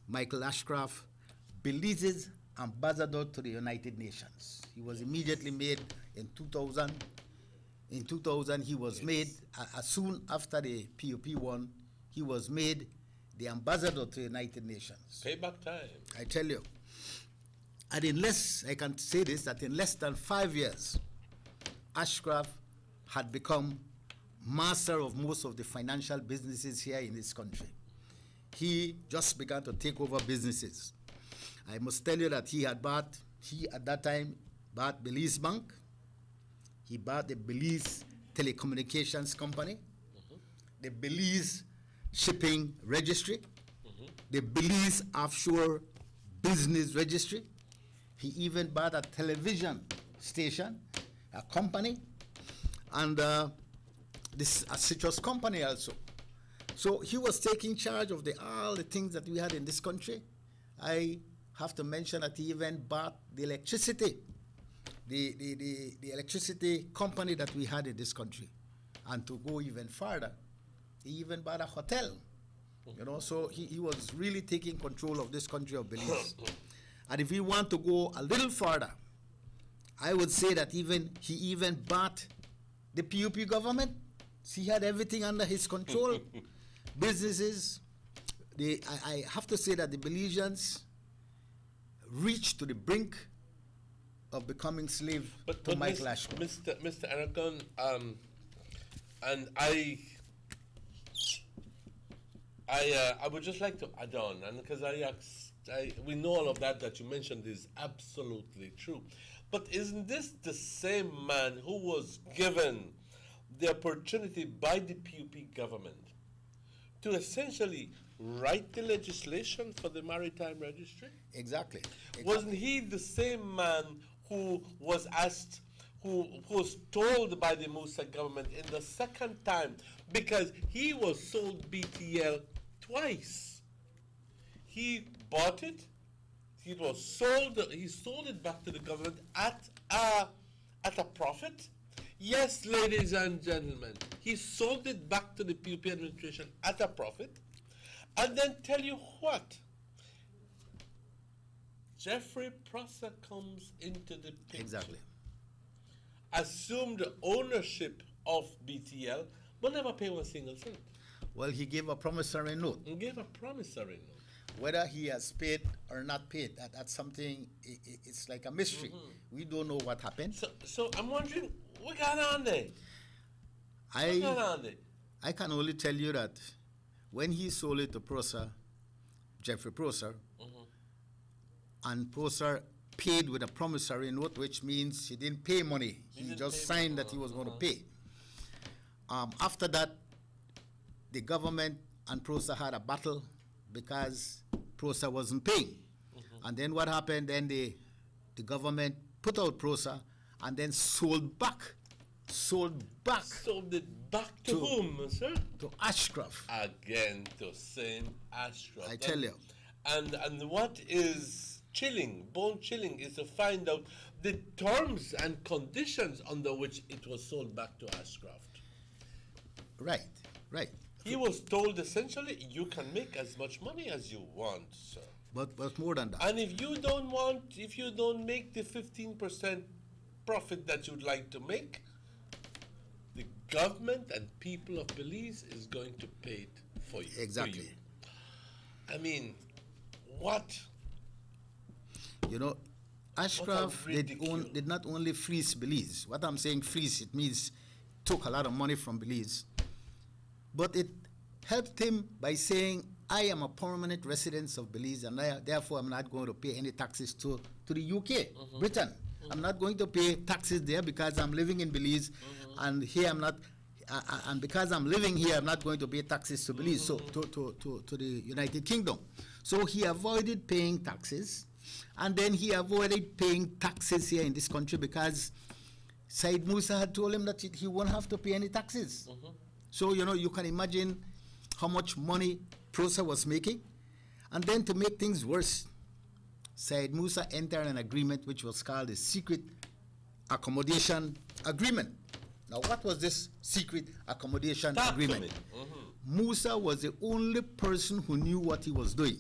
Michael Ashcroft Belize's ambassador to the United Nations. He was immediately made in 2000. In 2000, he was made, as soon after the PUP won, he was made the ambassador to the United Nations. Payback time. I tell you. And in less, I can say this, that in less than 5 years, Ashcroft had become master of most of the financial businesses here in this country. He just began to take over businesses. I must tell you that he at that time bought Belize Bank. He bought the Belize Telecommunications Company, the Belize Shipping Registry, the Belize Offshore Business Registry. He even bought a television station, a company, and a citrus company also. So he was taking charge of all the things that we had in this country. I have to mention that he even bought the electricity, the electricity company that we had in this country. And to go even further, he even bought a hotel. You know, so he was really taking control of this country of Belize. And if we want to go a little further, I would say that he even bought the PUP government. He had everything under his control. Businesses. I have to say that the Belizeans reached to the brink of becoming slave to Michael Ashcroft. Mr. Aragon, and I would just like to add on, and because we know all of that you mentioned is absolutely true. But isn't this the same man who was given the opportunity by the PUP government to essentially write the legislation for the Maritime Registry? Exactly. Wasn't he the same man who was asked, who was told by the Musa government in the second time, because he was sold BTL twice. He bought it, it was sold, he sold it back to the government at a profit. Yes, ladies and gentlemen, he sold it back to the PUP administration at a profit. And then tell you what, Jeffrey Prosser comes into the picture. Exactly. Assumed ownership of BTL, but never pay one single cent. Well, he gave a promissory note. He gave a promissory note. Whether he has paid or not paid, that's something, it's like a mystery. We don't know what happened. So I'm wondering, what got on there? I can only tell you that when he sold it to Prosser, Jeffrey Prosser, and Prosser paid with a promissory note, which means he didn't pay money. He just signed that he was going to pay. After that, the government and Prosser had a battle because Prosser wasn't paying. And then what happened? Then the government put out Prosser and then sold it back. Sold it back to whom, sir? To Ashcroft. Again, to same Ashcroft. I tell you. And what is chilling, bone chilling, is to find out the terms and conditions under which it was sold back to Ashcroft. Right. He was told essentially, you can make as much money as you want, sir. But more than that. And if you don't make the 15% profit that you'd like to make, the government and people of Belize is going to pay it for you. Exactly. For you. I mean, what? You know, Ashcroft did not only fleece Belize. What I'm saying fleece, it means took a lot of money from Belize. But it helped him by saying, I am a permanent resident of Belize, and therefore I'm not going to pay any taxes to the UK, Britain. I'm not going to pay taxes there because I'm living in Belize, and here I'm not, and because I'm living here, I'm not going to pay taxes to Belize, so to the United Kingdom. So he avoided paying taxes, and then he avoided paying taxes here in this country because Said Musa had told him that he won't have to pay any taxes. So, you know, you can imagine how much money Prosser was making. And then to make things worse, Said Musa entered an agreement which was called the Secret accommodation agreement. Now, what was this secret accommodation agreement? Musa was the only person who knew what he was doing.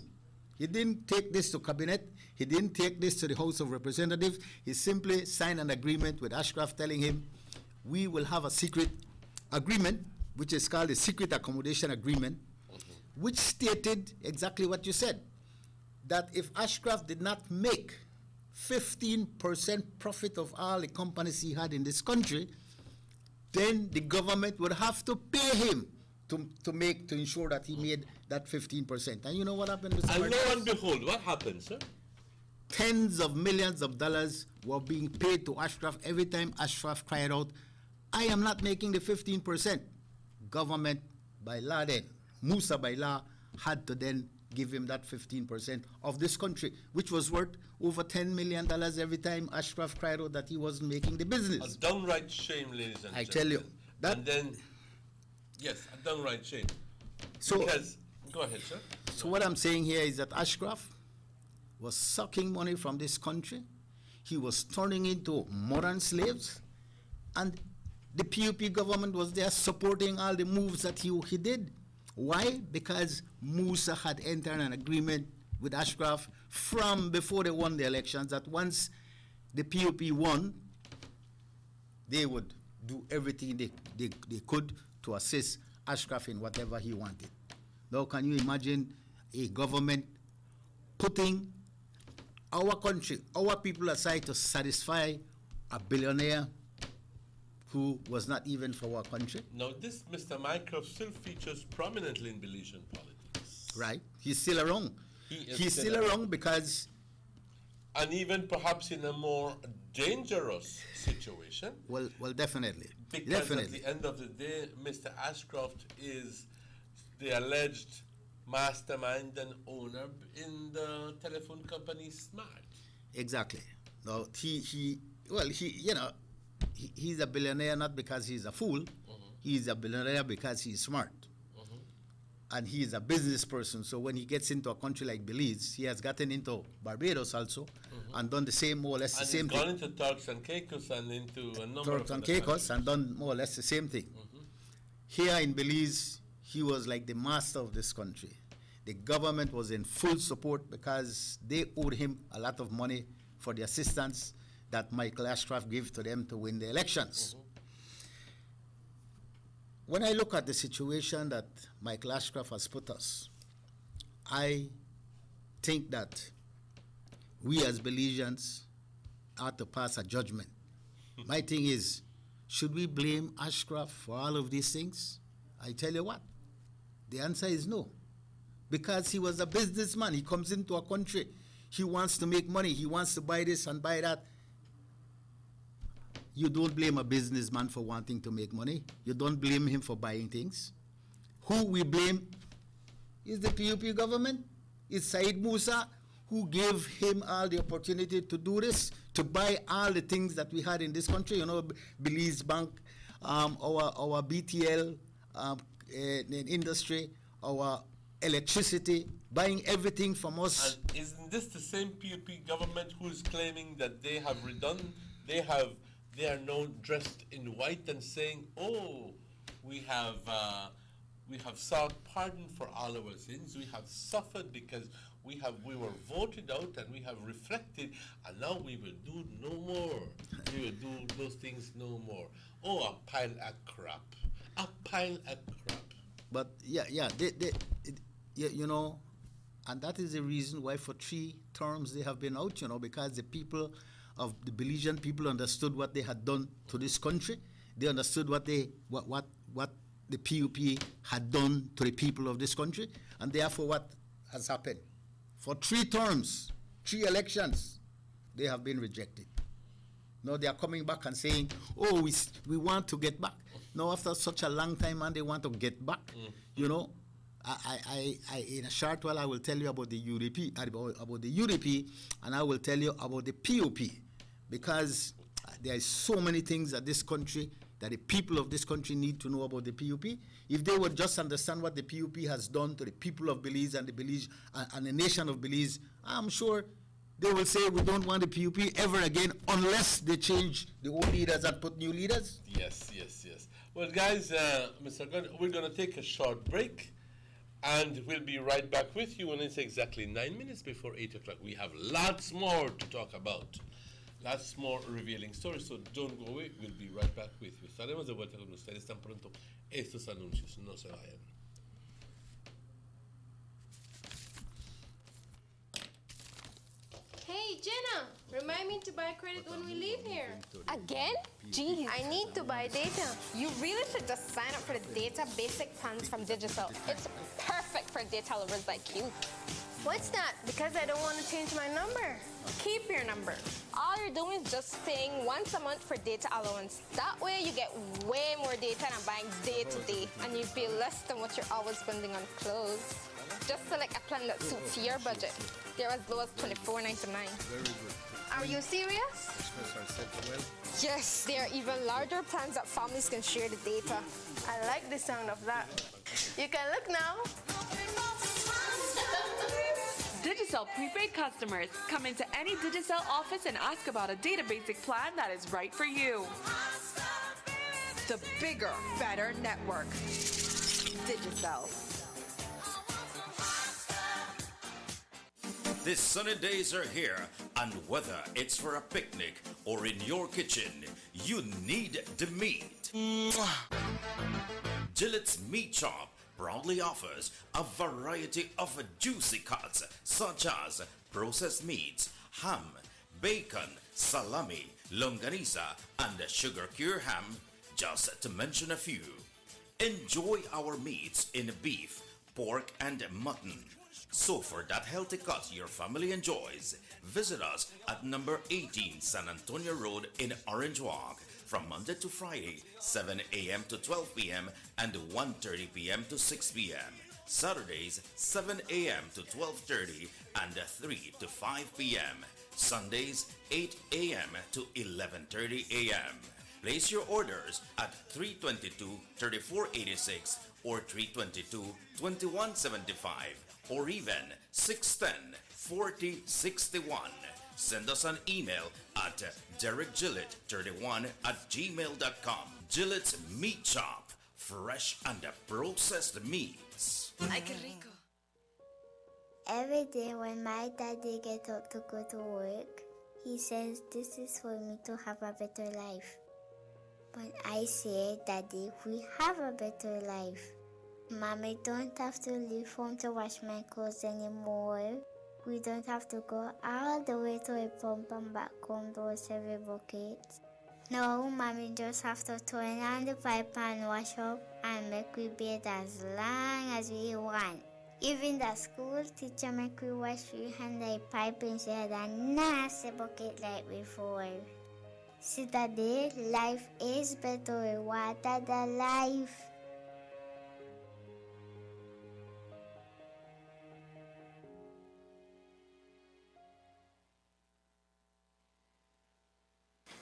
He didn't take this to cabinet. He didn't take this to the House of Representatives. He simply signed an agreement with Ashcroft telling him, we will have a secret agreement, which is called the Secret Accommodation Agreement, which stated exactly what you said, that if Ashcroft did not make 15% profit of all the companies he had in this country, then the government would have to pay him to ensure that he made that 15%. And you know what happened, Mr. And lo and behold, what happened, sir? Tens of millions of dollars were being paid to Ashcroft every time Ashcroft cried out, I am not making the 15%. Government, by law then, Musa by law, had to then give him that 15% of this country, which was worth over $10 million every time Ashcroft cried out that he wasn't making the business. A downright shame, ladies and gentlemen. I tell you. And then, yes, a downright shame. So, because, go ahead, sir. So what I'm saying here is that Ashcroft was sucking money from this country. He was turning into modern slaves. And the PUP government was there supporting all the moves that he did. Why? Because Musa had entered an agreement with Ashcroft from before they won the elections that once the PUP won, they would do everything they could to assist Ashcroft in whatever he wanted. Now, can you imagine a government putting our country, our people aside to satisfy a billionaire who was not even for our country? Now, this Mr. Mycroft still features prominently in Belizean politics. Right. He's still around. He's still around because... And even perhaps in a more dangerous situation. Well, definitely. Because definitely. at the end of the day, Mr. Ashcroft is the alleged mastermind and owner in the telephone company Smart. Exactly. Now, he's a billionaire not because he's a fool. He's a billionaire because he's smart. And he is a business person, so when he gets into a country like Belize, he has gotten into Barbados also, and done the same, more or less the same thing. And he's gone into Turks and Caicos and into a number Turks of and Caicos, and done more or less the same thing. Here in Belize, he was like the master of this country. The government was in full support because they owed him a lot of money for the assistance that Michael Ashcroft gave to them to win the elections. When I look at the situation that Michael Ashcroft has put us, I think that we as Belizeans ought to pass a judgment. My thing is, should we blame Ashcroft for all of these things? I tell you what, the answer is no. Because he was a businessman. He comes into a country, he wants to make money, he wants to buy this and buy that. You don't blame a businessman for wanting to make money. You don't blame him for buying things. Who we blame is the PUP government. It's Said Musa who gave him all the opportunity to do this, to buy all the things that we had in this country. You know, Belize Bank, our BTL industry, our electricity, buying everything from us. And isn't this the same PUP government who is claiming that they have they are now dressed in white and saying, oh, we have sought pardon for all our sins. We have suffered because we were voted out and we have reflected, and now we will do no more. We will do those things no more. Oh, a pile of crap. A pile of crap. But you know, and that is the reason why for 3 terms they have been out, you know, because the people of the Belizean people understood what they had done to this country. They understood what the PUP had done to the people of this country, and therefore what has happened. For 3 terms, 3 elections, they have been rejected. Now they are coming back and saying, oh, we want to get back. Now after such a long time and they want to get back, you know, I in a short while I will tell you about the UDP, and I will tell you about the PUP, because there are so many things that this country, that the people of this country need to know about the PUP. If they would just understand what the PUP has done to the people of Belize and the nation of Belize, I'm sure they will say we don't want the PUP ever again unless they change the old leaders and put new leaders? Yes. Well, guys, Mr. Gunn, we're going to take a short break, and we'll be right back with you when it's exactly 9 minutes before 8 o'clock. We have lots more to talk about, lots more revealing stories, so don't go away. We'll be right back with you. Estaremos de vuelta con ustedes tan pronto estos anuncios. No se vayan. Hey, Jenna, remind me to buy credit when we leave here. Again? Geez. I need to buy data. You really should just sign up for the data basic plans from Digicel. It's perfect for data lovers like you. What's that? Because I don't want to change my number. Keep your number. All you're doing is just paying once a month for data allowance. That way you get way more data than buying day to day, and you pay less than what you're always spending on clothes. Just select a plan that suits your budget. They're as low as $24.99. Very good. Are you serious? Yes, there are even larger plans that families can share the data. I like the sound of that. You can look now. Digicel prepaid customers, come into any Digicel office and ask about a data basic plan that is right for you. The bigger, better network. Digicel. The sunny days are here, and whether it's for a picnic or in your kitchen, you need the meat. Gillette's Meat Shop proudly offers a variety of juicy cuts such as processed meats, ham, bacon, salami, longaniza, and sugar cure ham, just to mention a few. Enjoy our meats in beef, pork, and mutton. So for that healthy cut your family enjoys, visit us at number 18 San Antonio Road in Orange Walk from Monday to Friday, 7 a.m. to 12 p.m. and 1:30 p.m. to 6 p.m. Saturdays, 7 a.m. to 12:30 and 3 to 5 p.m. Sundays, 8 a.m. to 11:30 a.m. Place your orders at 322-3486 or 322-2175 or even 610-4061. Send us an email at derekgillett31@gmail.com. Gillette's Meat Shop, fresh and processed meats. Ay, qué rico. Every day when my daddy gets up to go to work, he says this is for me to have a better life. But I say, Daddy, we have a better life. Mommy don't have to leave home to wash my clothes anymore. We don't have to go all the way to a pump and back home to wash every bucket. No, Mommy just have to turn on the pipe and wash up and make we bathe as long as we want. Even the school teacher make we wash we hand a pipe instead of a nasty bucket like before. See, Daddy, life is better with water than life.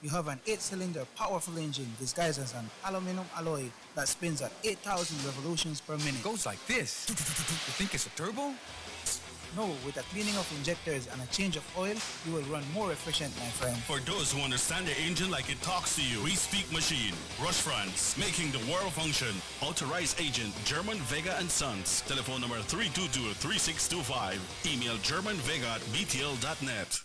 You have an 8-cylinder powerful engine disguised as an aluminum alloy that spins at 8,000 revolutions per minute. Goes like this. You think it's a turbo? No, with a cleaning of injectors and a change of oil, you will run more efficient, my friend. For those who understand the engine like it talks to you, we speak machine. Rush France, making the world function. Authorized agent, German Vega and Sons. Telephone number 322-3625. Email germanvega@btl.net.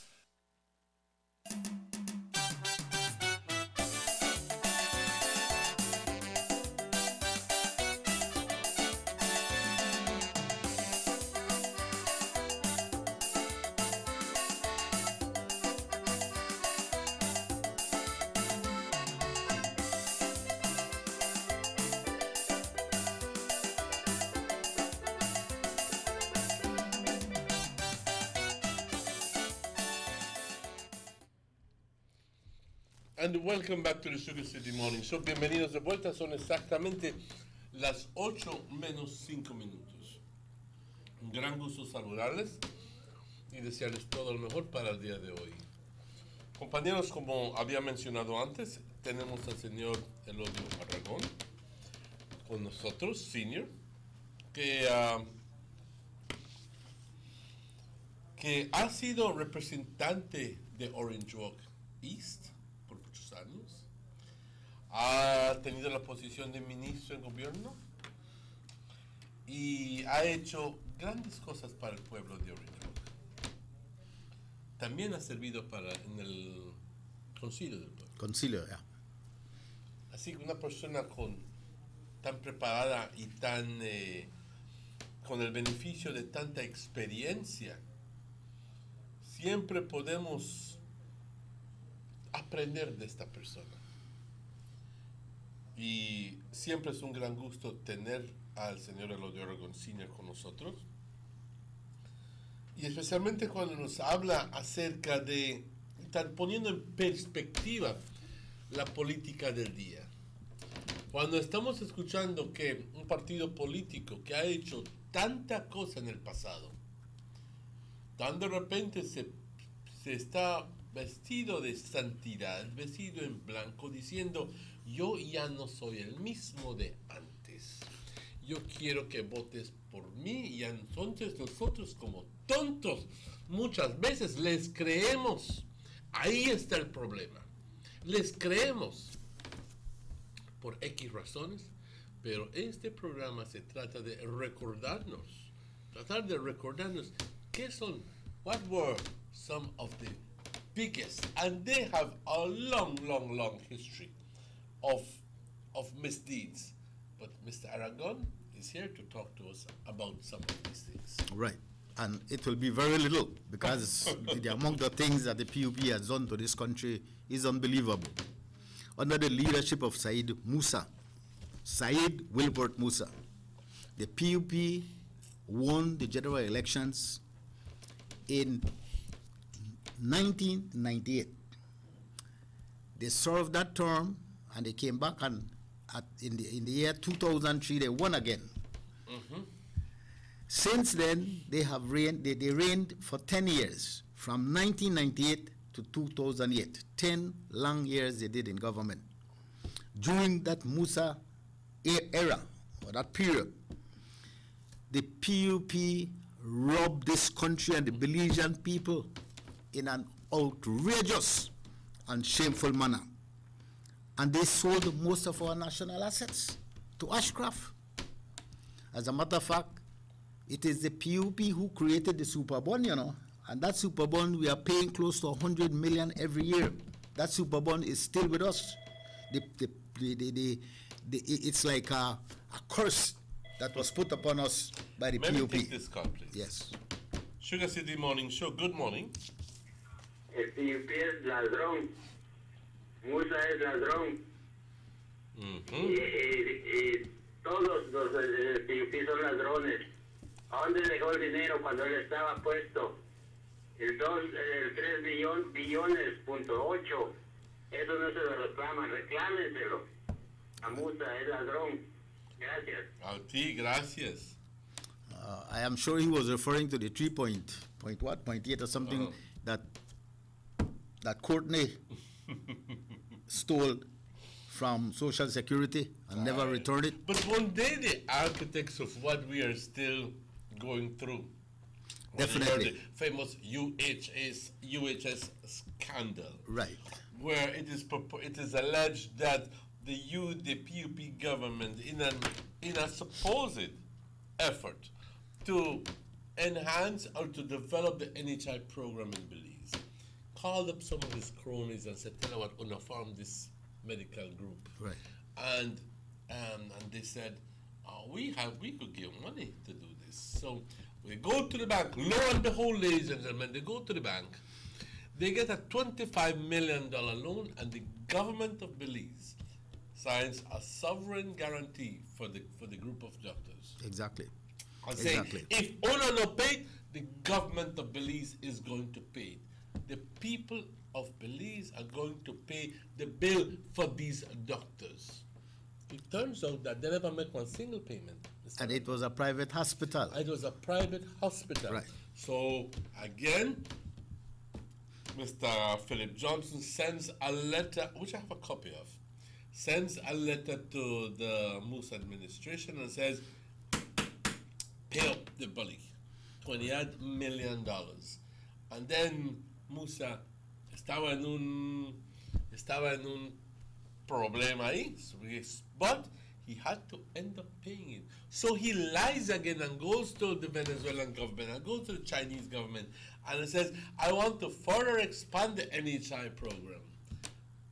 And welcome back to the Sugar City Morning Show. Bienvenidos de vuelta. Son exactamente las 8 menos 5 minutos. Un gran gusto saludarles y desearles todo lo mejor para el día de hoy. Compañeros, como había mencionado antes, tenemos al señor Elodio Aragón con nosotros, senior, que que ha sido representante de Orange Walk East por muchos años, ha tenido la posición de ministro en gobierno y ha hecho grandes cosas para el pueblo de Orange Walk. También ha servido en el concilio del pueblo. Concilio, ya. Así que una persona tan preparada y con el beneficio de tanta experiencia, siempre podemos aprender de esta persona. Y siempre es un gran gusto tener al señor Eloy Oregon Sr. con nosotros. Y especialmente cuando nos habla acerca de estar poniendo en perspectiva la política del día. Cuando estamos escuchando que un partido político que ha hecho tanta cosa en el pasado, tan de repente se está vestido de santidad, vestido en blanco, diciendo, yo ya no soy el mismo de antes. Yo quiero que votes por mí, y entonces nosotros como tontos muchas veces les creemos. Ahí está el problema. Les creemos por X razones, pero este programa se trata de tratar de recordarnos qué son, what were some of the biggest, and they have a long history of misdeeds. But Mr. Aragon is here to talk to us about some of these things. Right. And it will be very little, because the amount of things that the PUP has done to this country is unbelievable. Under the leadership of Said Wilbert Musa, the PUP won the general elections in 1998. They served that term, and they came back, and in the year 2003 they won again. Since then, they have reigned for 10 years, from 1998 to 2008. 10 long years they did in government. During that Musa era, or that period, the PUP robbed this country and the Belizean people in an outrageous and shameful manner. And they sold most of our national assets to Ashcroft. As a matter of fact, it is the PUP who created the super bond, and that super bond we are paying close to 100 million every year. That super bond is still with us. It's like a curse that was put upon us by the Let PUP. me take this call, please. Yes. Sugar City Morning Show, good morning. El PUP es ladrón. Musa es ladrón. Y todos los del PUP son ladrones. ¿A dónde dejó el dinero cuando él estaba puesto? El 3 billones.8. Eso no se lo reclaman, reclámenselo. A Musa es ladrón. Gracias. A ti, gracias. I am sure he was referring to the 3.8 or something that Courtney stole from Social Security and never returned it. But one day the architects of what we are still going through, Definitely. the famous UHS scandal, right, where it is alleged that the PUP government, in a supposed effort to enhance or to develop the NHI program in Belize, called up some of his cronies and said, "Tell you what, we're gonna form this medical group." Right. And they said, we could give money to do this. So we go to the bank. Lo and behold, ladies and gentlemen, they go to the bank. They get a $25 million loan, and the government of Belize signs a sovereign guarantee for the group of doctors. Exactly. And saying, if owner no pay, the government of Belize is going to pay. The people of Belize are going to pay the bill for these doctors. It turns out that they never make one single payment. And it was a private hospital. It was a private hospital. Right. So, again, Mr. Philip Johnson sends a letter, which I have a copy of, sends a letter to the Musa administration and says, pay up the bully, $28 million. And then Musa estaba en un problema ahí, but he had to end up paying it. So he lies again and goes to the Venezuelan government and goes to the Chinese government and says, I want to further expand the NHI program.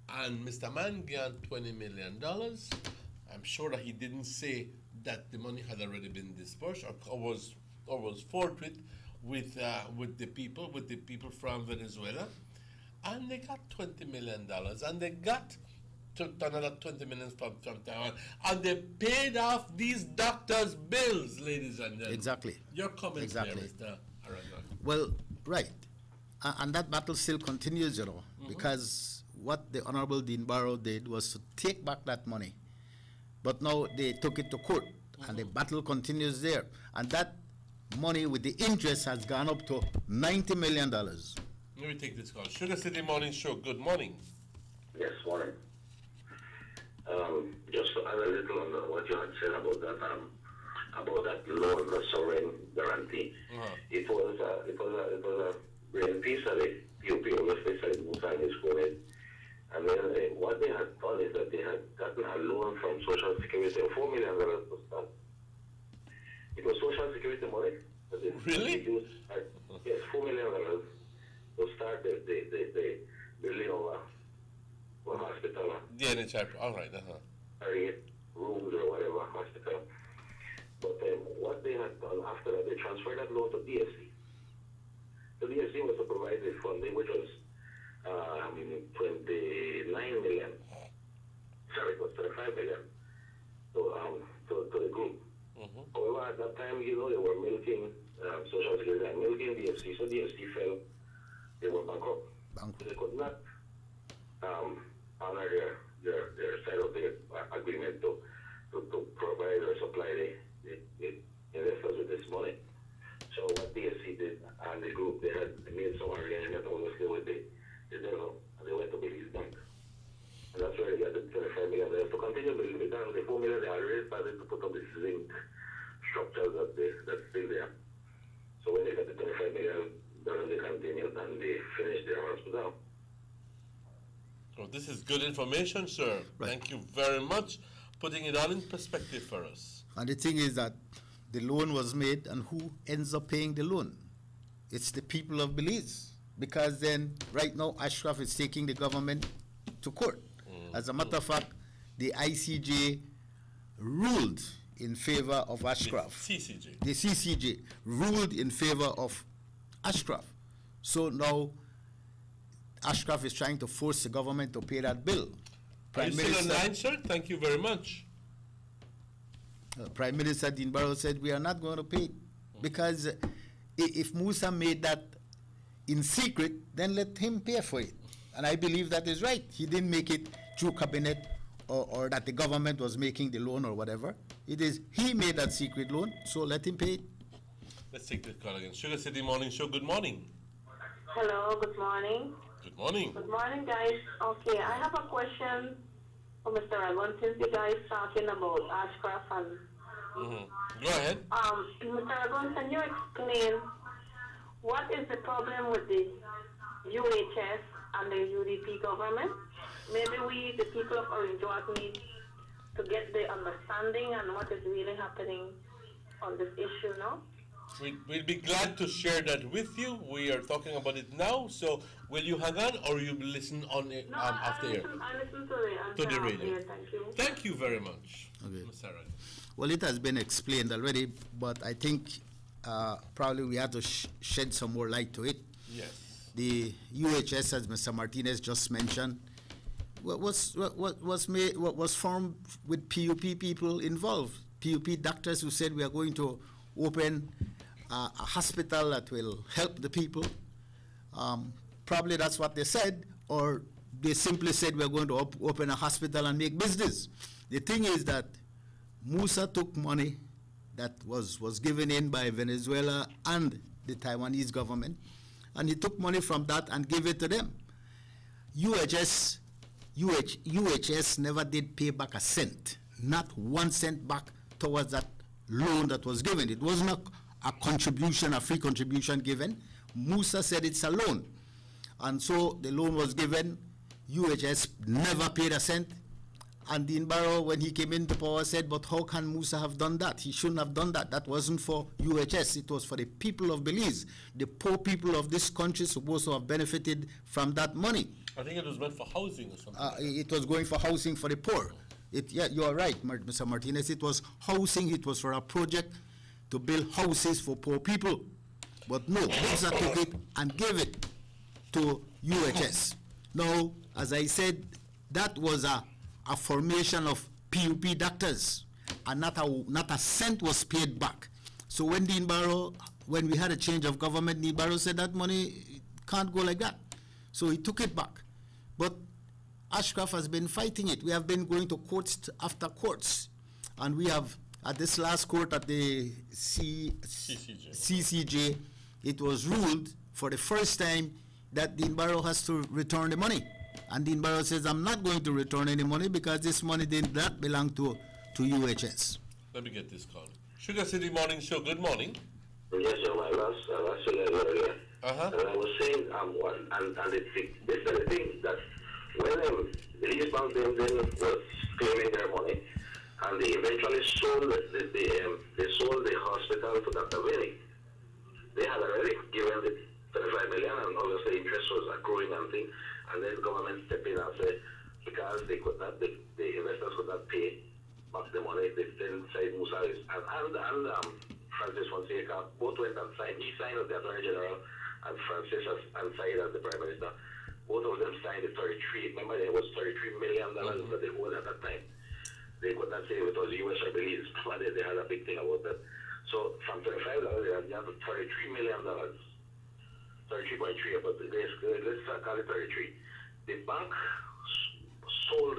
And Mr. Man got $20 million. I'm sure that he didn't say that the money had already been dispersed or was forthwith with the people from Venezuela. And they got $20 million, and they got another $20 million from Taiwan, and they paid off these doctors' bills, ladies and gentlemen. Exactly. Your comments exactly. there, Mr. Aragon. Well, right. And that battle still continues, you know, because what the Honorable Dean Barrow did was to take back that money. But now they took it to court, and the battle continues there. And that money with the interest has gone up to $90 million. Let me take this call. Sugar City Morning Show, good morning. Yes, morning. Just to add a little on what you had said about that loan, the sovereign guarantee. It was a great piece of it. PUP especially Musa and his colleagues. And then what they had done is that they had gotten a loan from Social Security of $4 million to start. It was Social Security money. Really? Used, yes, $4 million to start the building of a hospital. The NHI, all right, Rooms or whatever, hospital. But what they had done after that, they transferred that loan to DFC. So DFC was to provide the funding, which was 29 million. Sorry, it was 25 million to the group. However, at that time, you know, they were milking Social Security and milking DFC. So DFC fell. They were bankrupt. So they could not honor their side of the agreement to provide or supply the investors with this money. So what DFC did and the group, they had made some arrangement obviously with the devil, and they went to Belize Bank. And that's where they got the 25 million. They have to continue building it down. The 4 million, they already started to put up the zinc structures that's still there. So when they got the 25 million, then they continued and they finished their hospital. Well, this is good information, sir. Right. Thank you very much, putting it all in perspective for us. And the thing is that the loan was made, and who ends up paying the loan? It's the people of Belize. Because then, right now, Ashraf is taking the government to court. As a matter of fact, the ICJ ruled in favor of Ashraf. The CCJ. The CCJ ruled in favor of Ashraf. So now, Ashraf is trying to force the government to pay that bill. Are you still online, sir? Thank you very much. Prime Minister Dean Barrow said, we are not going to pay. Because if Musa made that in secret, then let him pay for it. And I believe that is right. He didn't make it through cabinet or that the government was making the loan or whatever. It is he made that secret loan, so let him pay it. Let's take this call again. Sugar City Morning Show, good morning. Hello, good morning. Good morning. Good morning, guys. Okay, I have a question for Mr. Aragon, since you guys talking about Ashcraft and... Go ahead. Mr. Aragon, can you explain what is the problem with the UHS and the UDP government? Maybe we, the people of Orange Walk, need to get the understanding and what is really happening on this issue now. We'll be glad to share that with you. We are talking about it now, so will you hang on or you will listen on after air? I listen to the radio. Thank you. Thank you very much. Okay. Ms. Well, it has been explained already, but I think probably we have to shed some more light to it. Yes. The UHS, as Mr. Martinez just mentioned, was formed with PUP people involved. PUP doctors who said we are going to open a hospital that will help the people. Probably that's what they said, or they simply said we're going to open a hospital and make business. The thing is that Musa took money that was given in by Venezuela and the Taiwanese government, and he took money from that and gave it to them. UHS never did pay back a cent, not 1 cent back towards that loan that was given. It wasn't a contribution, a free contribution given. Musa said it's a loan. And so the loan was given. UHS never paid a cent. And Dean Barrow, when he came into power, said, but how can Musa have done that? He shouldn't have done that. That wasn't for UHS. It was for the people of Belize. The poor people of this country supposed to have benefited from that money. I think it was meant for housing or something. It was going for housing for the poor. Yeah, you are right, Mr. Martinez. It was housing. It was for a project to build houses for poor people. But no, Musa took it and gave it to UHS. Now, as I said, that was a formation of PUP doctors, and not a cent was paid back. So when Dean Barrow, when we had a change of government, Dean Barrow said that money can't go like that. So he took it back. But Ashcroft has been fighting it. We have been going to courts after courts. And we have, at this last court at the CCJ, it was ruled for the first time that Dean Barrow has to return the money. And Dean Barrow says, I'm not going to return any money because this money did not belong to UHS. Let me get this call. Sugar City Morning Show, good morning. Yes, sir, my last earlier. And I was saying, this is the thing, that when the Lease Bank then was claiming their money, and they eventually sold they sold the hospital to Dr. Vinny. They had already given the 35 million, and obviously interest was accruing and things. And then the government stepped in and said, because they could not, the investors could not pay back the money, they then said Musa and Francis Fonseca both went and signed. He signed as the Attorney General, and Francis and Said as the Prime Minister. Both of them signed the 33. Remember, there was $33 million that they owed at that time. They could not say it was US or Belize, but they had a big thing about that. So from $35, they had $33 million. 33.3, but let's call it 33. The bank sold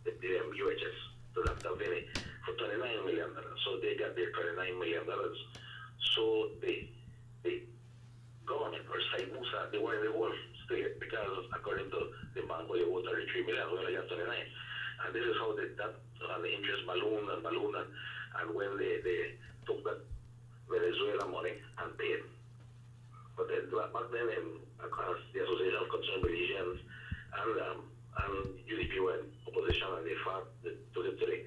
the UHS to Dr. Vinny for $29 million. So they got their $29 million. So the government, or Said Musa, they were in the whole state because according to the bank, they owed $33 million, we only got 29. And this is how the interest ballooned, and when they took that Venezuela money and paid. But then back then, across the Association of Concerned Belizeans and UDP were in opposition, and they fought to the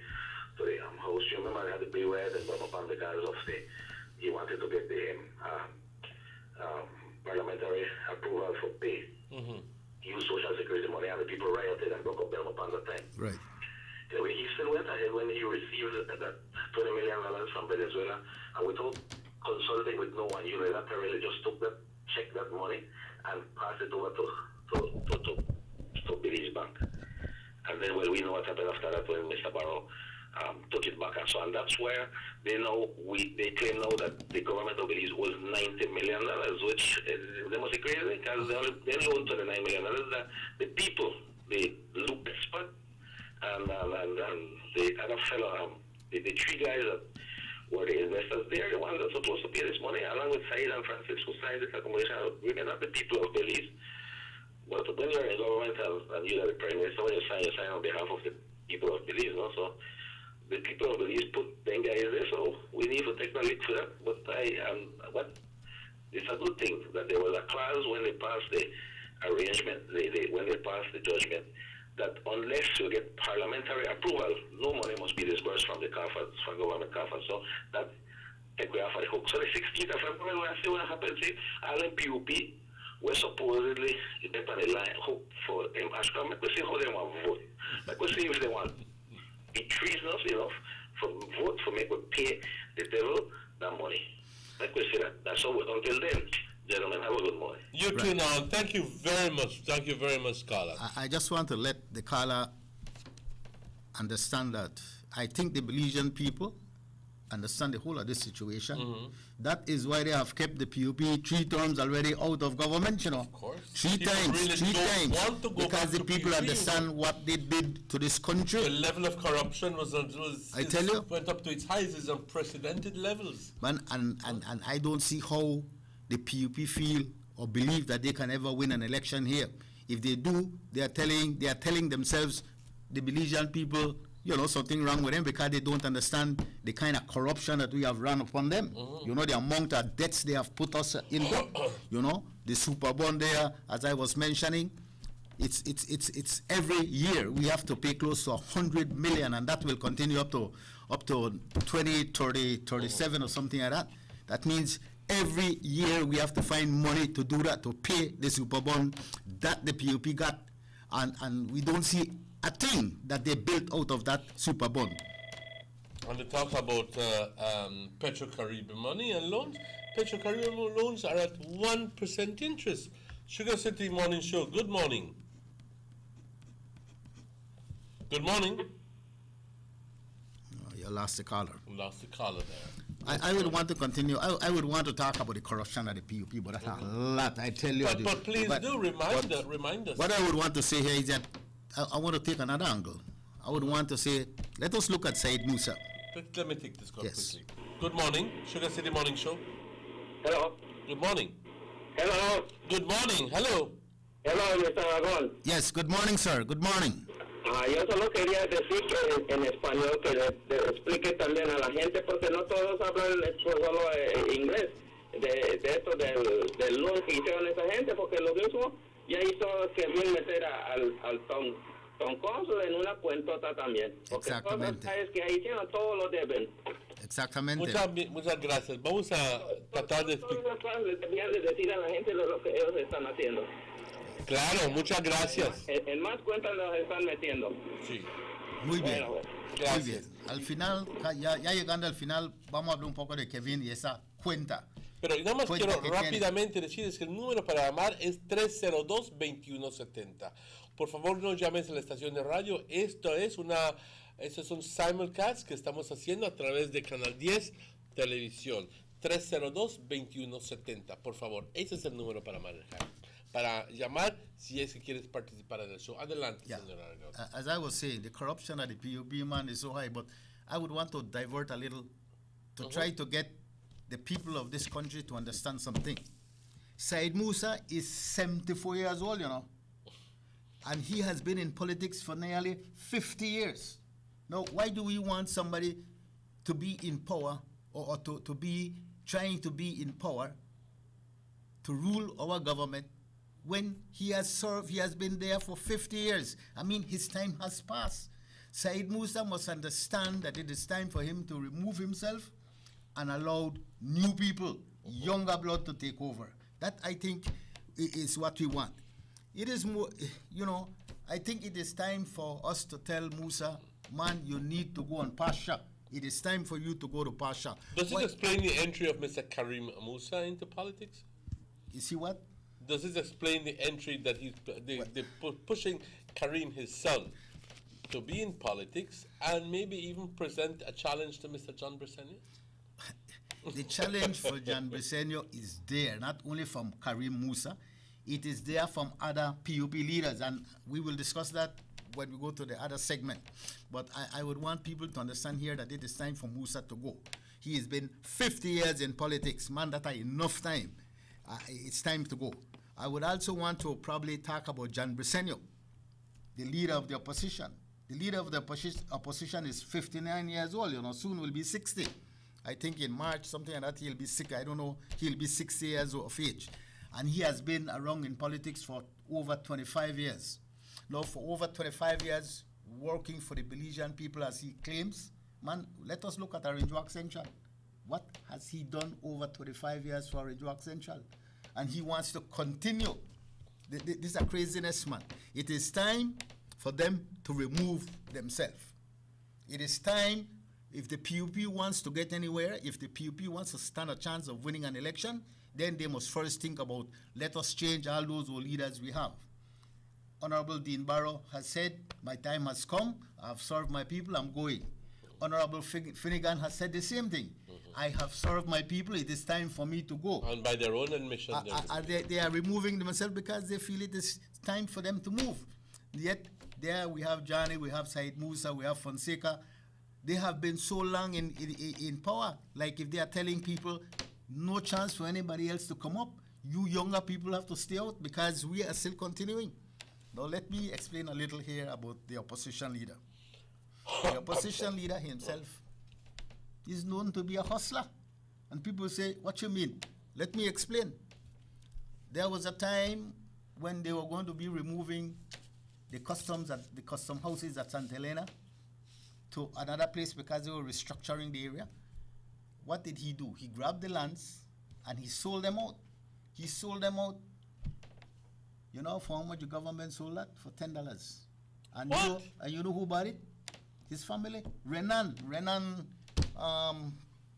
House. You remember they had the bill where they brought up on because of he wanted to get the parliamentary approval for pay. Use Social Security money, and the people rioted and broke up them upon the time. Right. Anyway, he still went ahead when he received that $20 million from Venezuela, and without consulting with no one, unilaterally just took that, checked that money, and passed it over to Belize Bank. And then, well, we know what happened after that when Mr. Barrow took it back and so on. That's where they claim now that the government of Belize was $90 million, which they must be crazy because they loaned $29 million. That the people, the Luke expert, and the other fellow, the three guys that were the investors, they're the ones that are supposed to pay this money, along with Said and Francis, who signed this accommodation agreement, not the people of Belize. But when you're in government and you're the Prime Minister, when you sign on behalf of the people of Belize, no? So the people of Belize put them guys there, so we need to take the lead for that. But it's a good thing that there was a clause when they passed the arrangement, when they passed the judgment, that unless you get parliamentary approval, no money must be disbursed from the CAFAs, from government CAFAs. So that take we off the hook. So the 16th of February, when I see what happens, all the PUP were supposedly on the line hook for Ashcroft. Let me see how they want to vote. Let me see if they want be treasonous enough for vote for make we pay the devil that money. Let me see that. That's all. Until then, gentlemen, have a good morning. You too now. Thank you very much. Thank you very much, Carla. I just want to let the caller understand that I think the Belizean people understand the whole of this situation. That is why they have kept the PUP 3 terms already out of government, you know. Of course. Three times, because the people understand what they did to this country. The level of corruption I tell you, went up to its highest, is unprecedented levels. Man, and I don't see how the PUP feel or believe that they can ever win an election here. If they do, they are telling themselves, the Belizean people, something wrong with them because they don't understand the kind of corruption that we have run upon them. The amount of debts they have put us in. The super bond there, as I was mentioning, it's every year we have to pay close to 100 million, and that will continue up to 20, 30, 37 or something like that. That means every year we have to find money to do that, to pay the super bond that the PUP got, and we don't see a thing that they built out of that super bond. And to talk about Petro-Caribbean money and loans, Petro-Caribbean loans are at 1% interest. Sugar City Morning Show, good morning. Good morning. Oh, you lost the caller. Lost the caller there. I would want to continue. I would want to talk about the corruption of the PUP, but that's a lot, I tell you. But please do remind us. What I would want to say here is that I want to take another angle. I would want to say, let us look at Said Musa. Let me take this call quickly. Good morning, Sugar City Morning Show. Hello. Good morning. Hello. Good morning. Hello. Hello, Mr. Aragón. Yes, good morning, sir. Good morning. Yo solo quería decir que en español que le explique también a la gente, porque no todos hablan solo inglés, de esto del loan que hicieron esa gente, porque lo mismo ya hizo que bien meter al Tom Cónsul en una cuentota también. Porque todos los países que ahí hicieron, todos lo deben. Exactamente. Muchas gracias. Vamos a tratar de explicar. Todas las cosas les debían de decir a la gente lo que ellos están haciendo. Claro, muchas gracias. En más cuentas los están metiendo. Sí. Muy bien. Bueno, Muy bien. Al final, ya llegando al final, vamos a hablar un poco de Kevin y esa cuenta. Pero nada más quiero rápidamente decirles que el número para llamar es 302-2170. Por favor, no llames a la estación de radio. Estos son simulcasts que estamos haciendo a través de Canal 10 Televisión. 302-2170. Por favor, ese es el número para manejar. Para llamar si es que quieres participar en el show. Adelante, señor Aragón. As I was saying, the corruption at the PUB, man, is so high, but I would want to divert a little to try to get the people of this country to understand something. Said Musa is 74 years old, and he has been in politics for nearly 50 years. Now, why do we want somebody to be in power or to be trying to be in power to rule our government when he has served, he has been there for 50 years. I mean, his time has passed. Said Musa must understand that it is time for him to remove himself and allow new people, younger blood to take over. That, I think, is what we want. It is more, I think it is time for us to tell Musa, man, you need to go on pasture. It is time for you to go to pasture. Does it explain the entry of Mr. Karim Musa into politics? You see what? Does this explain the entry that he's pushing Karim, his son, to be in politics and maybe even present a challenge to Mr. John Briceño? The challenge for John Briceño is there, not only from Karim Musa, it is there from other PUP leaders, and we will discuss that when we go to the other segment. But I would want people to understand here that it is time for Musa to go. He has been 50 years in politics. Man, that is enough time. It's time to go. I would also want to probably talk about John Briceño, the leader of the opposition. The leader of the opposition is 59 years old, soon will be 60. I think in March, something like that, he'll be 60. I don't know, he'll be 60 years of age. And he has been around in politics for over 25 years. Now, for over 25 years, working for the Belizean people as he claims, man, let us look at Arinjoak Central. What has he done over 25 years for Arinjoak Central? And he wants to continue. This is a craziness, man. It is time for them to remove themselves. It is time, if the PUP wants to get anywhere, if the PUP wants to stand a chance of winning an election, then they must first think about, let us change all those old leaders we have. Honorable Dean Barrow has said, my time has come, I've served my people, I'm going. Honorable Finnegan has said the same thing. I have served my people, it is time for me to go. And by their own admission. They are removing themselves because they feel it is time for them to move. Yet, there we have Johnny, we have Said Musa, we have Fonseca. They have been so long in power. Like if they are telling people, no chance for anybody else to come up, you younger people have to stay out because we are still continuing. Now let me explain a little here about the opposition leader. The opposition leader himself is known to be a hustler. And people say, what you mean? Let me explain. There was a time when they were going to be removing the customs at the custom houses at Santa Elena to another place because they were restructuring the area. What did he do? He grabbed the lands and he sold them out. He sold them out. You know for how much the government sold that? For $10. And you know who bought it? His family. Renan,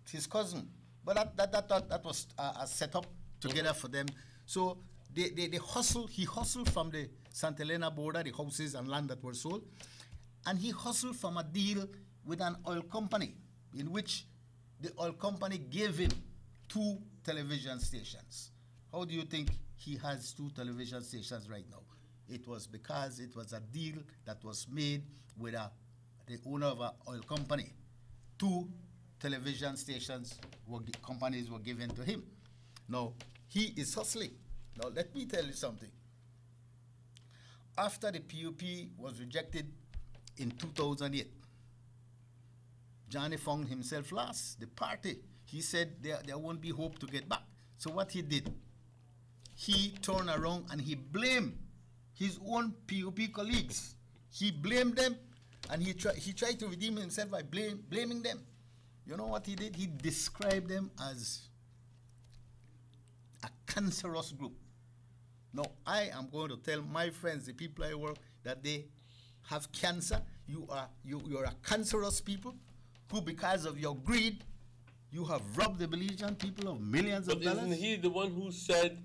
his cousin. But that was a setup together for them. So they hustled. He hustled from the Santa Elena border, the houses and land that were sold, and he hustled from a deal with an oil company, in which the oil company gave him 2 television stations. How do you think he has 2 television stations right now? It was because it was a deal that was made with the owner of an oil company. 2 television stations companies were given to him. Now, he is hustling. Now, let me tell you something. After the PUP was rejected in 2008, Johnny found himself last, the party. He said there won't be hope to get back. So what he did, he turned around and he blamed his own PUP colleagues. He blamed them, and he tried to redeem himself by blaming them. You know what he did? He described them as a cancerous group. Now, I am going to tell my friends, the people I work, that they have cancer. You are a cancerous people who, because of your greed, you have robbed the Belizean people of millions of dollars. But isn't he the one who said,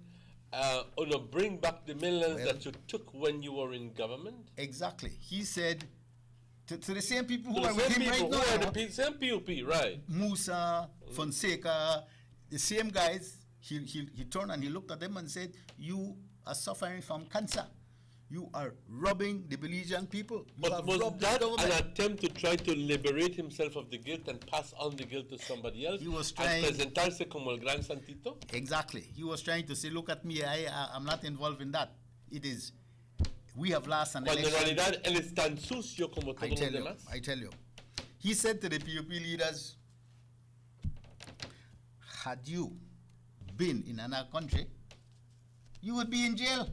bring back the millions that you took when you were in government? Exactly. He said to the same people who are with him right now. Who are the same PUP, right? Musa, Fonseca, the same guys. He turned and he looked at them and said, you are suffering from cancer. You are robbing the Belizean people. But was that an attempt to try to liberate himself of the guilt and pass on the guilt to somebody else? He was trying. And presentarse como el gran santito? Exactly. He was trying to say, look at me, I'm not involved in that. It is, we have lost an election. Cuando en realidad él es tan sucio como todos los demás. I tell you. He said to the PUP leaders, had you been in another country, you would be in jail.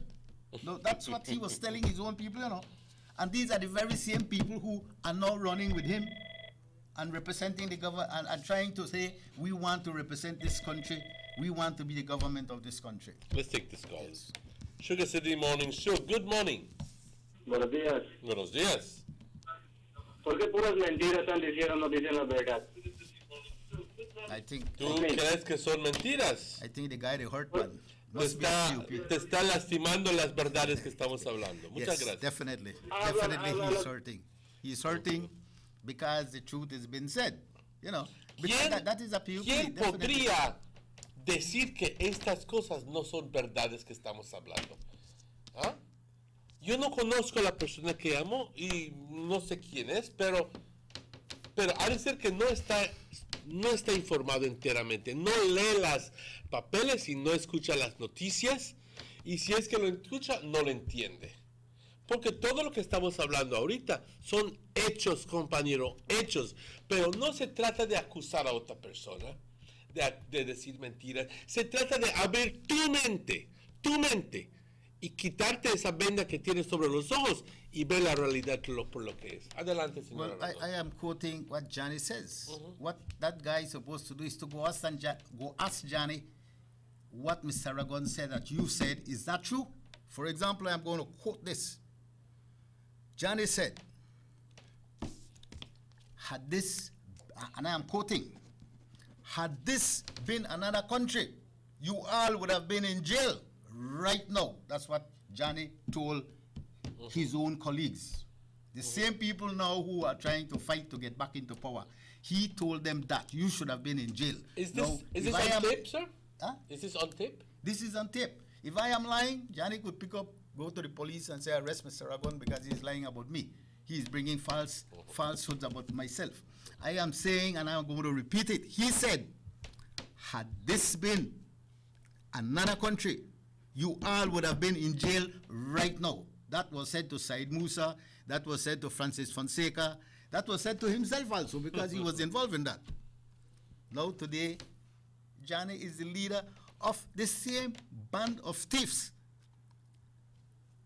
No, that's what he was telling his own people, you know. And these are the very same people who are now running with him and representing the government and trying to say, we want to represent this country. We want to be the government of this country. Let's take this call. Yes. Sugar City Morning Show. Good morning. Buenos días. Buenos días. ¿Por qué puras mentiras están diciendo, no dicen la verdad? I think. ¿Tú crees que son mentiras? I think the guy, the hurt man. Te está lastimando las verdades que estamos hablando. Muchas gracias. Definitely. Definitely he's hurting. He's hurting because the truth has been said. You know, that is a PUP. ¿Quién podría decir que estas cosas no son verdades que estamos hablando? ¿Ah? Yo no conozco a la persona que amo y no sé quién es, pero ha de ser que no está informado enteramente, no lee las papeles y no escucha las noticias, y si es que lo escucha, no lo entiende. Porque todo lo que estamos hablando ahorita son hechos, compañero, hechos, pero no se trata de acusar a otra persona, de decir mentiras, se trata de abrir tu mente, y quitarte esa venda que tienes sobre los ojos y ver la realidad por lo que es. Adelante, señor. Well, I am quoting what Johnny says. What that guy is supposed to do is to go ask Johnny what Mr. Aragon said that you said. Is that true? For example, I'm going to quote this. Johnny said, had this, and I am quoting, had this been another country, you all would have been in jail right now. That's what Johnny told his own colleagues. The same people now who are trying to fight to get back into power. He told them that you should have been in jail. Is this on tape, sir? Huh? Is this on tape? This is on tape. If I am lying, Johnny could pick up, go to the police and say, arrest Mr. Aragon because he's lying about me. He's bringing falsehoods about myself. I am saying, and I'm going to repeat it, he said, had this been another country, you all would have been in jail right now. That was said to Said Musa. That was said to Francis Fonseca. That was said to himself also because he was involved in that. Now today, Johnny is the leader of the same band of thieves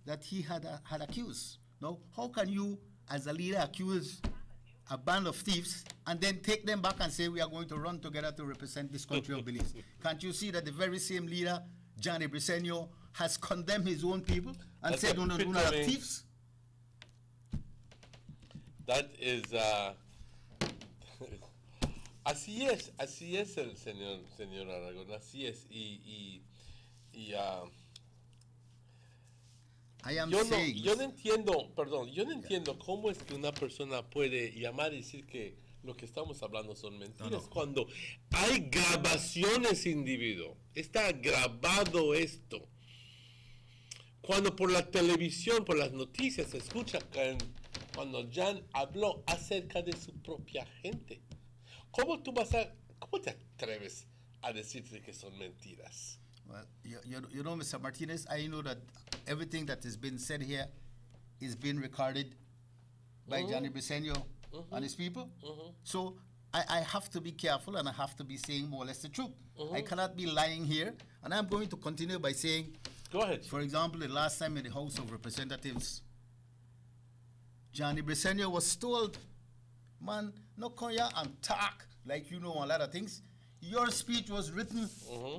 that he had accused. Now, how can you, as a leader, accuse a band of thieves and then take them back and say we are going to run together to represent this country of Belize? Can't you see that the very same leader, Johnny Briceño, has condemned his own people and said do not have thieves? That is, así es el señor Aragón, así es, yo no entiendo cómo es que una persona puede llamar y decir que lo que estamos hablando son mentiras cuando hay grabaciones, individuo, está grabado esto. Cuando por la televisión, por las noticias se escucha cuando Jan habló acerca de su propia gente. ¿Cómo te atreves a decirte que son mentiras? Well, you know, Mr. Martinez, I know that everything that has been said here is being recorded by Johnny Briceño and his people. So I have to be careful and I have to be saying more or less the truth. I cannot be lying here, and I'm going to continue by saying, go ahead. For example, the last time in the House of Representatives, Johnny Briceño was told, man, no come here and talk like you know a lot of things. Your speech was written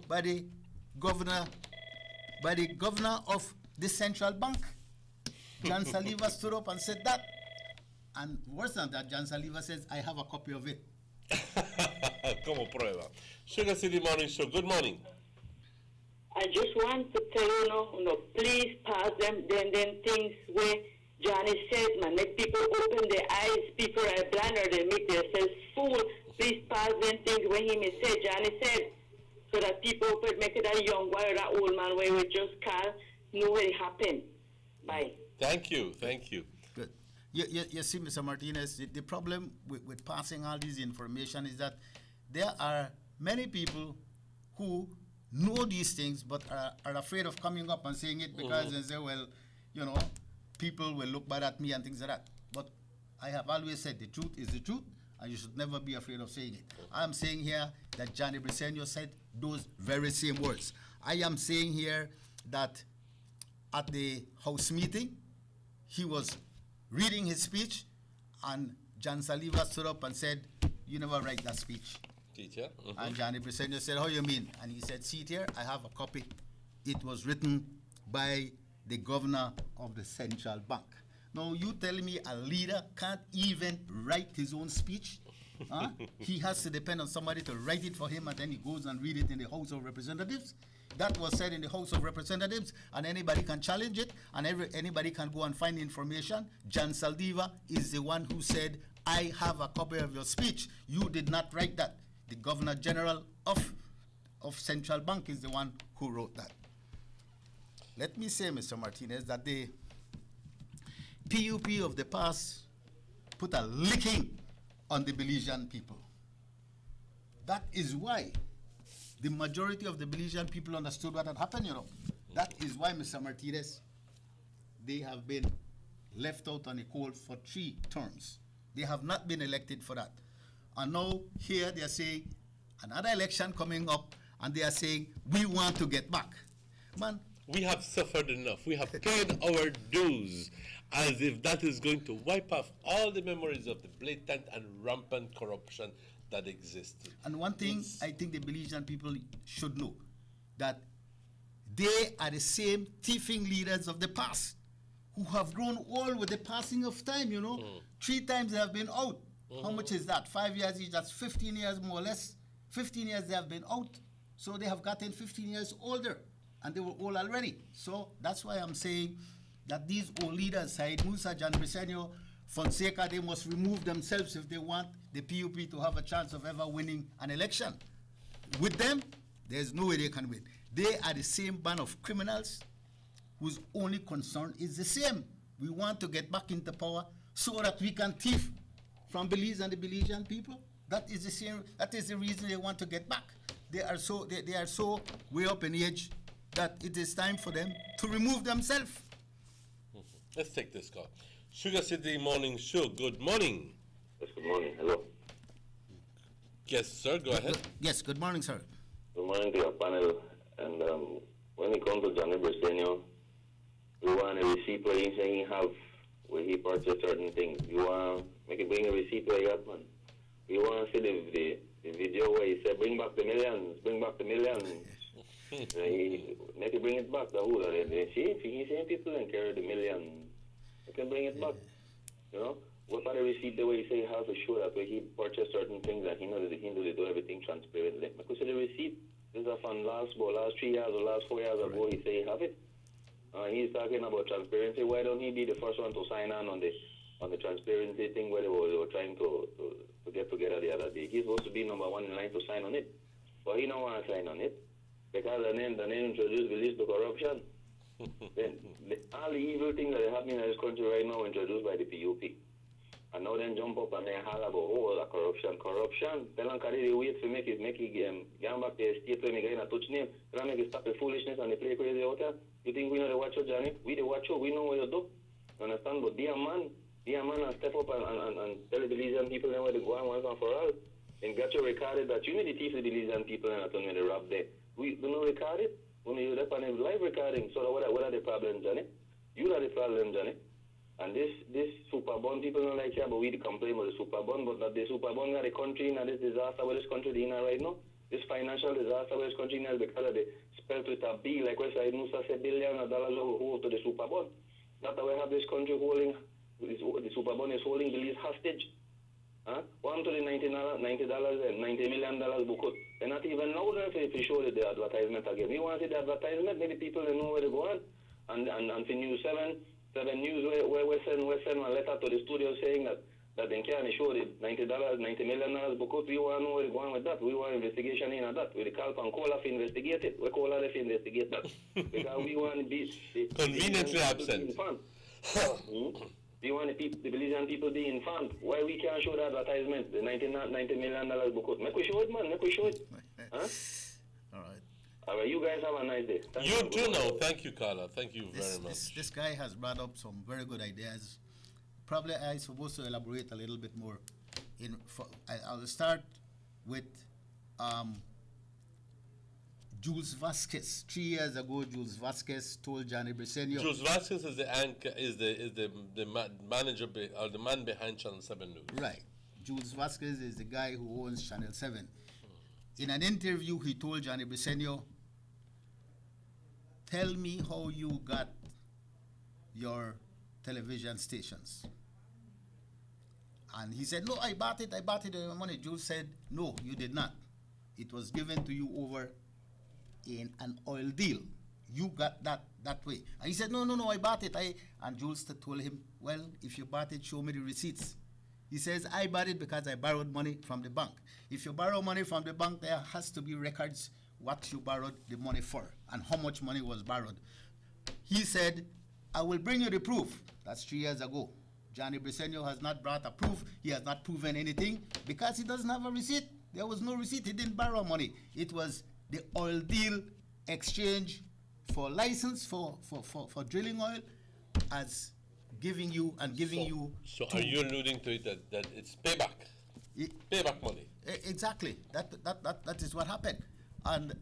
by the governor of the central bank. Jan Saliva stood up and said that. And worse than that, Jan Saliva says, I have a copy of it. Como prueba. Sugar City Morning Show, good morning. I just want to tell you, please pass them things where Johnny says, man, let people open their eyes, people are blind or they make themselves fool. Please pass them things when he may say, Johnny said, so that people could make it a young boy or that old man where we just can't know what happened. Bye. Thank you. Good. You see, Mr. Martinez, the problem with passing all this information is that there are many people who know these things but are afraid of coming up and saying it because they say, well, you know, people will look bad at me and things like that. But I have always said the truth is the truth, and you should never be afraid of saying it. I'm saying here that Johnny Briceño said those very same words. I am saying here that at the House meeting, he was reading his speech, and Jan Saliva stood up and said, you never write that speech. Teacher? And Johnny Briceño said, how you mean? And he said, see it here, I have a copy. It was written by the governor of the central bank. Now, you tell me a leader can't even write his own speech? Huh? He has to depend on somebody to write it for him, and then he goes and read it in the House of Representatives. That was said in the House of Representatives, and anybody can challenge it, and anybody can go and find information. Jan Saliva is the one who said, I have a copy of your speech. You did not write that. The Governor General of Central Bank is the one who wrote that. Let me say, Mr. Martinez, that the PUP of the past put a licking on the Belizean people. That is why the majority of the Belizean people understood what had happened, you know. That is why, Mr. Martinez, they have been left out on the cold for 3 terms. They have not been elected for that. And now here they are saying another election coming up, and they are saying we want to get back. Man, we have suffered enough. We have paid our dues, as if that is going to wipe off all the memories of the blatant and rampant corruption that existed. And one thing I think the Belizean people should know, that they are the same thieving leaders of the past who have grown old with the passing of time, you know. 3 times they have been out. How much is that? 5 years each, that's 15 years more or less. 15 years they have been out. So they have gotten 15 years older, and they were old already. So that's why I'm saying that these old leaders, Said Musa, Jan Briceño, Fonseca, they must remove themselves if they want the PUP to have a chance of ever winning an election. With them, there's no way they can win. They are the same band of criminals whose only concern is the same. We want to get back into power so that we can thief from Belize and the Belizean people. That is the same. That is the reason they want to get back. They are so way up in age that it is time for them to remove themselves. Let's take this call. Sugar City Morning Show, good morning. Yes, good morning. Hello. Yes, sir, go ahead. Yes, good morning, sir. Good morning to your panel. And when it comes to Johnny Briceño, we want a receipt where he say he have, where he purchased certain things. You want make it bring a receipt where you got, man. We want to see the video where he said, bring back the millions, bring back the millions. He make it bring it back. The whole, they see, he's saying people don't carry the millions. They can bring it back. You know? What about the receipt the way he say he has to show that where he purchased certain things and he knows that he do everything transparently. Because the receipt, this is from last 3 years or last 4 years ago, he say he have it. He's talking about transparency. Why don't he be the first one to sign on the transparency thing where they were trying to get together the other day? He's supposed to be number one in line to sign on it. But he don't want to sign on it because the name introduced the list to corruption. Then all the evil things that are happening in this country right now introduced by the PUP. And now then jump up and then holler about, the corruption. Tell them they wait for make it get back to the state where make it in a touch name. Tell them make it stop the foolishness and they play crazy out there. You think we know the watch out, Johnny? We the watch out, we know what you do. You understand? But dear man and step up and tell the Belizean people then where they go on once and for all. And got you recorded that you need to teach the Belizean people and when they rob there. We do not record it. When you up on a live recording, so what are the problems, Johnny? You are the problem, Johnny. And this Superbond people don't like it, but we complain about the Superbond, but not the Superbond got the country in this disaster where this country is in right now. This financial disaster where this country is because of the spelled with a B, like what Said Musa said, $billions of hold to the Superbond. That's why we have this country holding, the Superbond is holding Belize hostage. One to the $90 and $90 million book. They're not even now if you show the advertisement again. We want to see the advertisement, maybe people don't know where to go on. And for News 7 News where we send a letter to the studio saying that they can't show the $90 million because we want to know where to go on with that. We want investigation in that. We call upon Cola to investigate it. We call her to investigate that. Because we want to be conveniently absent. We want the Belizean people be informed. Why we can't show the advertisement, the $90 million book? Make we show it, man. Make we show it. All right, you guys have a nice day. You too now. Thank you, Carla. Thank you very much. This guy has brought up some very good ideas. Probably I'm supposed to elaborate a little bit more. I'll start with Jules Vasquez. 3 years ago, Jules Vasquez told Johnny Briceño. Jules Vasquez is the anchor, is the manager or the man behind Channel 7 News. Right. Jules Vasquez is the guy who owns Channel 7. In an interview, he told Johnny Briceño, tell me how you got your television stations. And he said, no, I bought it with money. Jules said, no, you did not. It was given to you over in an oil deal. You got that way. And he said, no, I bought it. And Jules told him, well, if you bought it, show me the receipts. He says, I bought it because I borrowed money from the bank. If you borrow money from the bank, there has to be records what you borrowed the money for and how much money was borrowed. He said, I will bring you the proof. That's 3 years ago. Johnny Briceño has not brought a proof. He has not proven anything because he doesn't have a receipt. There was no receipt. He didn't borrow money. It was the oil deal exchange for license for drilling oil as giving you. So are you alluding to it that it's payback? Payback money. Exactly. That is what happened. And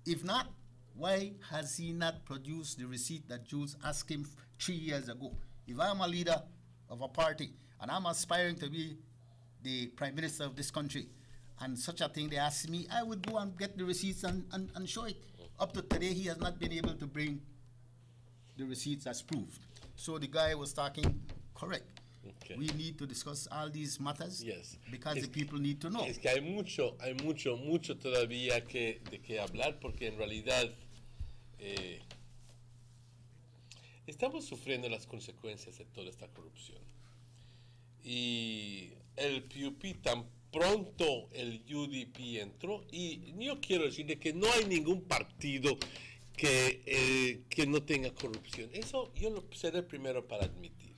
if not, why has he not produced the receipt that Jules asked him 3 years ago? If I'm a leader of a party and I'm aspiring to be the prime minister of this country, and such a thing they ask me, I would go and get the receipts and show it. Up to today, he has not been able to bring the receipts as proved. So the guy was talking correct. Okay. We need to discuss all these matters because the people need to know. Es que hay mucho todavía de que hablar porque en realidad estamos sufriendo las consecuencias de toda esta corrupción. Y el PUP tan pronto el UDP entró, y yo quiero decirle que no hay ningún partido que no tenga corrupción. Eso yo lo seré el primero para admitir.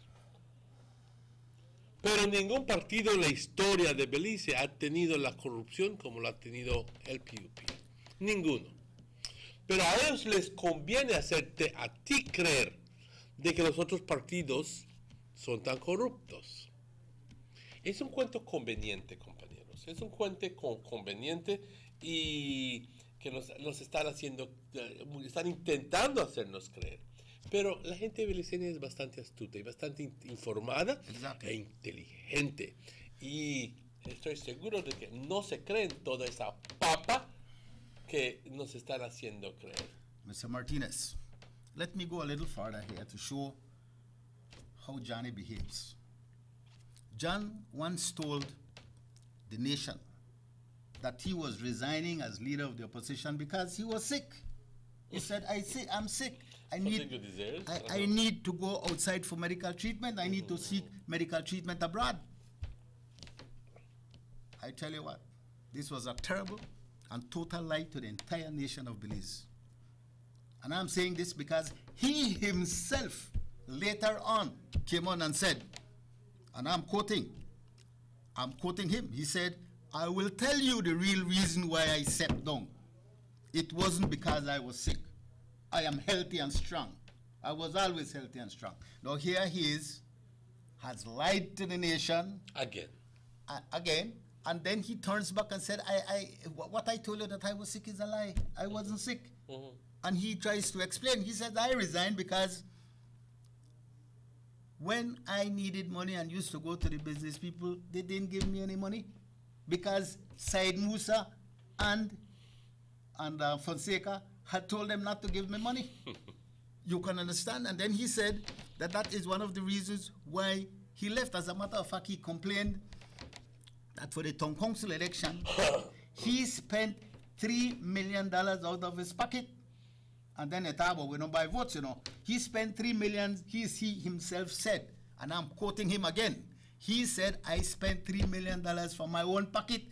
Pero ningún partido en la historia de Belice ha tenido la corrupción como lo ha tenido el PUP. Ninguno. Pero a ellos les conviene hacerte a ti creer de que los otros partidos son tan corruptos. Es un cuento conveniente, compañeros. Es un cuento conveniente y que nos están están intentando hacernos creer. Pero la gente beliceña es bastante astuta y bastante informada e inteligente. Y estoy seguro de que no se creen toda esa papa que nos están haciendo creer. Mr. Martinez, let me go a little further here to show how Johnny behaves. John once told the nation that he was resigning as leader of the opposition because he was sick. He said, I'm sick. I need to go outside for medical treatment. I need to seek medical treatment abroad. I tell you what, this was a terrible and total lie to the entire nation of Belize. And I'm saying this because he himself later on came on and said, and I'm quoting him, he said, I will tell you the real reason why I stepped down. It wasn't because I was sick. I am healthy and strong. I was always healthy and strong. Now here he is, has lied to the nation. Again. And then he turns back and said, what I told you that I was sick is a lie. I wasn't sick. And he tries to explain. He said, I resigned because when I needed money and used to go to the business people, they didn't give me any money because Said Musa and Fonseca had told them not to give me money. You can understand? And then he said that is one of the reasons why he left. As a matter of fact, he complained that for the town council election, he spent $3 million out of his pocket. And then at Abo, we don't buy votes, you know. He spent $3 million, he himself said, and I'm quoting him again. He said, I spent $3 million from my own pocket,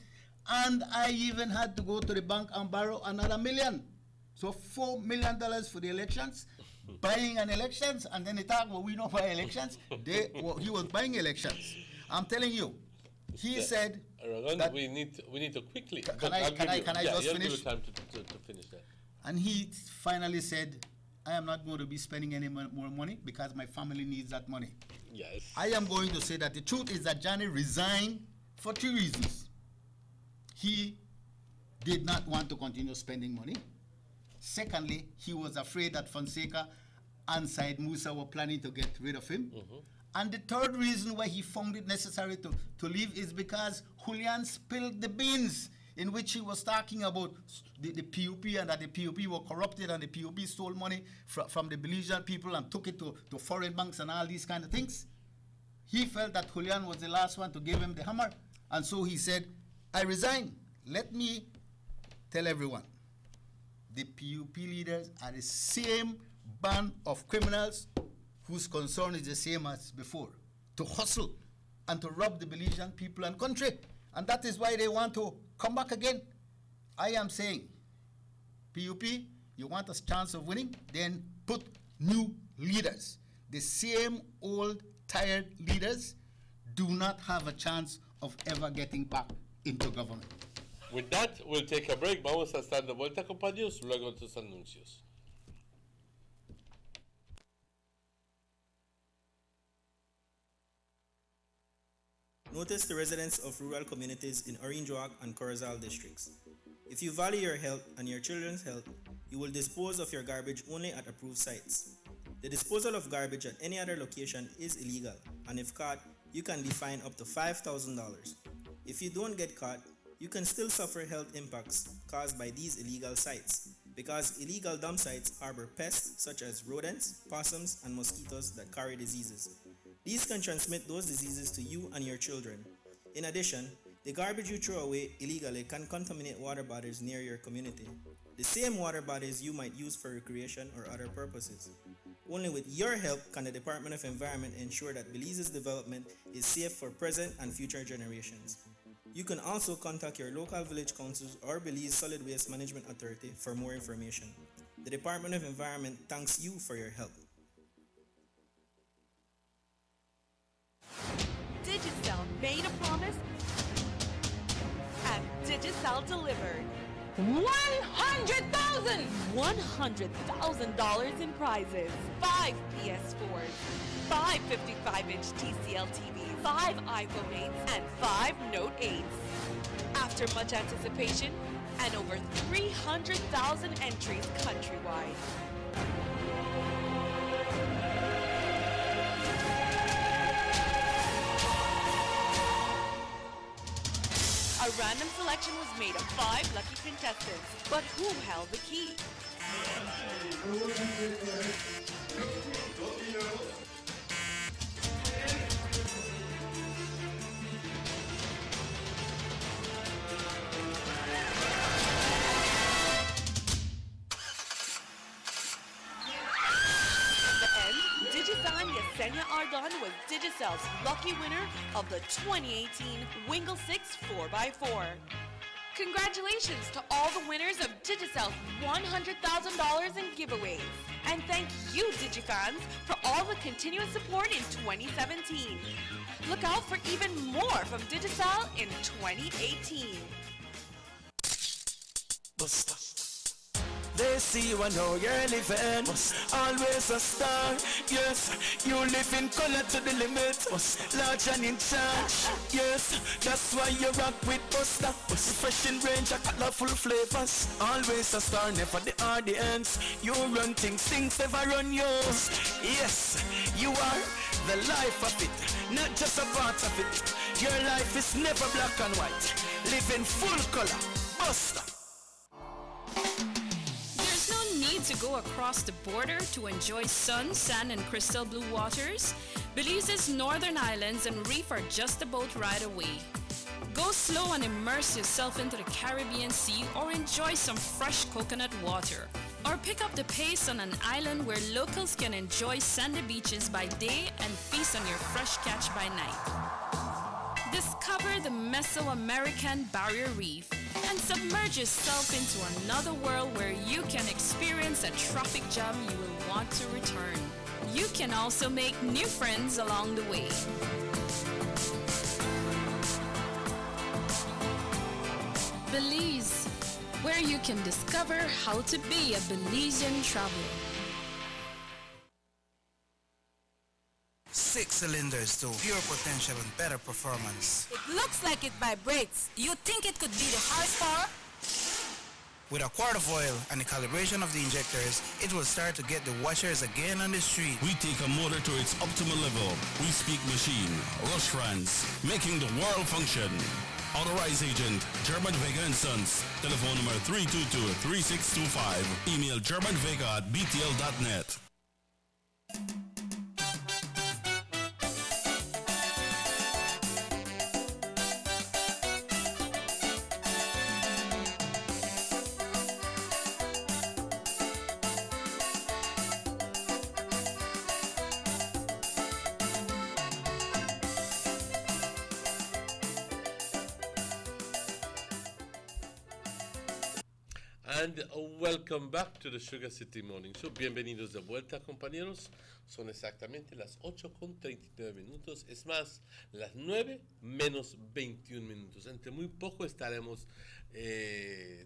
and I even had to go to the bank and borrow another $1 million. So $4 million for the elections, buying an elections, and then they talk, well, we don't buy elections. He was buying elections. I'm telling you, he said that we need to quickly. Can I just finish? Give you time to finish that. And he finally said, I am not going to be spending any more money because my family needs that money. Yes. I am going to say that the truth is that Johnny resigned for 3 reasons. He did not want to continue spending money. Secondly, he was afraid that Fonseca and Said Musa were planning to get rid of him. And the third reason why he found it necessary to leave is because Julian spilled the beans in which he was talking about the PUP and that the PUP were corrupted and the PUP stole money from the Belizean people and took it to foreign banks and all these kind of things. He felt that Julian was the last one to give him the hammer. And so he said, I resign. Let me tell everyone, the PUP leaders are the same band of criminals whose concern is the same as before, to hustle and to rob the Belizean people and country. And that is why they want to come back again. I am saying, PUP, you want a chance of winning? Then put new leaders. The same old, tired leaders do not have a chance of ever getting back into government. With that, we'll take a break. Vamos a estar de vuelta, compañeros, luego de tus anuncios. Notice the residents of rural communities in Orange Walk and Corozal districts. If you value your health and your children's health, you will dispose of your garbage only at approved sites. The disposal of garbage at any other location is illegal, and if caught, you can be fined up to $5,000. If you don't get caught, you can still suffer health impacts caused by these illegal sites, because illegal dump sites harbor pests such as rodents, possums, and mosquitoes that carry diseases. These can transmit those diseases to you and your children. In addition, the garbage you throw away illegally can contaminate water bodies near your community, the same water bodies you might use for recreation or other purposes. Only with your help can the Department of Environment ensure that Belize's development is safe for present and future generations. You can also contact your local village councils or Belize Solid Waste Management Authority for more information. The Department of Environment thanks you for your help. Digicel made a promise and Digicel delivered. $100,000! $100,000 in prizes. 5 PS4s, 5 55-inch TCL TVs, 5 iPhone 8s, and 5 Note 8s. After much anticipation and over 300,000 entries countrywide. A random selection was made of 5 lucky contestants, but who held the key? Digisan Yesenia Ardon was Digicel's lucky winner of the 2018 Wingle 6 4x4. Congratulations to all the winners of Digicel's $100,000 in giveaways. And thank you, Digifans, for all the continuous support in 2017. Look out for even more from Digicel in 2018. They see you and know you're living. Always a star. Yes, you live in color to the limit. Large and in charge. Yes, that's why you rock with Buster. Fresh in range, a colorful flavors. Always a star, never the audience. You run things never run yours. Yes, you are the life of it, not just a part of it. Your life is never black and white. Live in full color. Buster. Need to go across the border to enjoy sun, sand, and crystal blue waters? Belize's northern islands and reef are just a boat ride away. Go slow and immerse yourself into the Caribbean Sea or enjoy some fresh coconut water. Or pick up the pace on an island where locals can enjoy sandy beaches by day and feast on your fresh catch by night. Discover the Mesoamerican Barrier Reef and submerge yourself into another world where you can experience a traffic jam you will want to return. You can also make new friends along the way. Belize, where you can discover how to be a Belizean traveler. 6 cylinders to pure potential and better performance. It looks like it vibrates. Do you think it could be the horsepower? With a quart of oil and the calibration of the injectors, it will start to get the watchers again on the street. We take a motor to its optimal level. We speak machine, Rush France, making the world function. Authorized agent, German Vega & Sons. Telephone number 322-3625. Email germanvega@btl.net. And welcome back to the Sugar City Morning Show. Bienvenidos de vuelta, compañeros. Son exactamente las 8:39 minutos. Es más, las 9 menos 21 minutos. Entre muy poco estaremos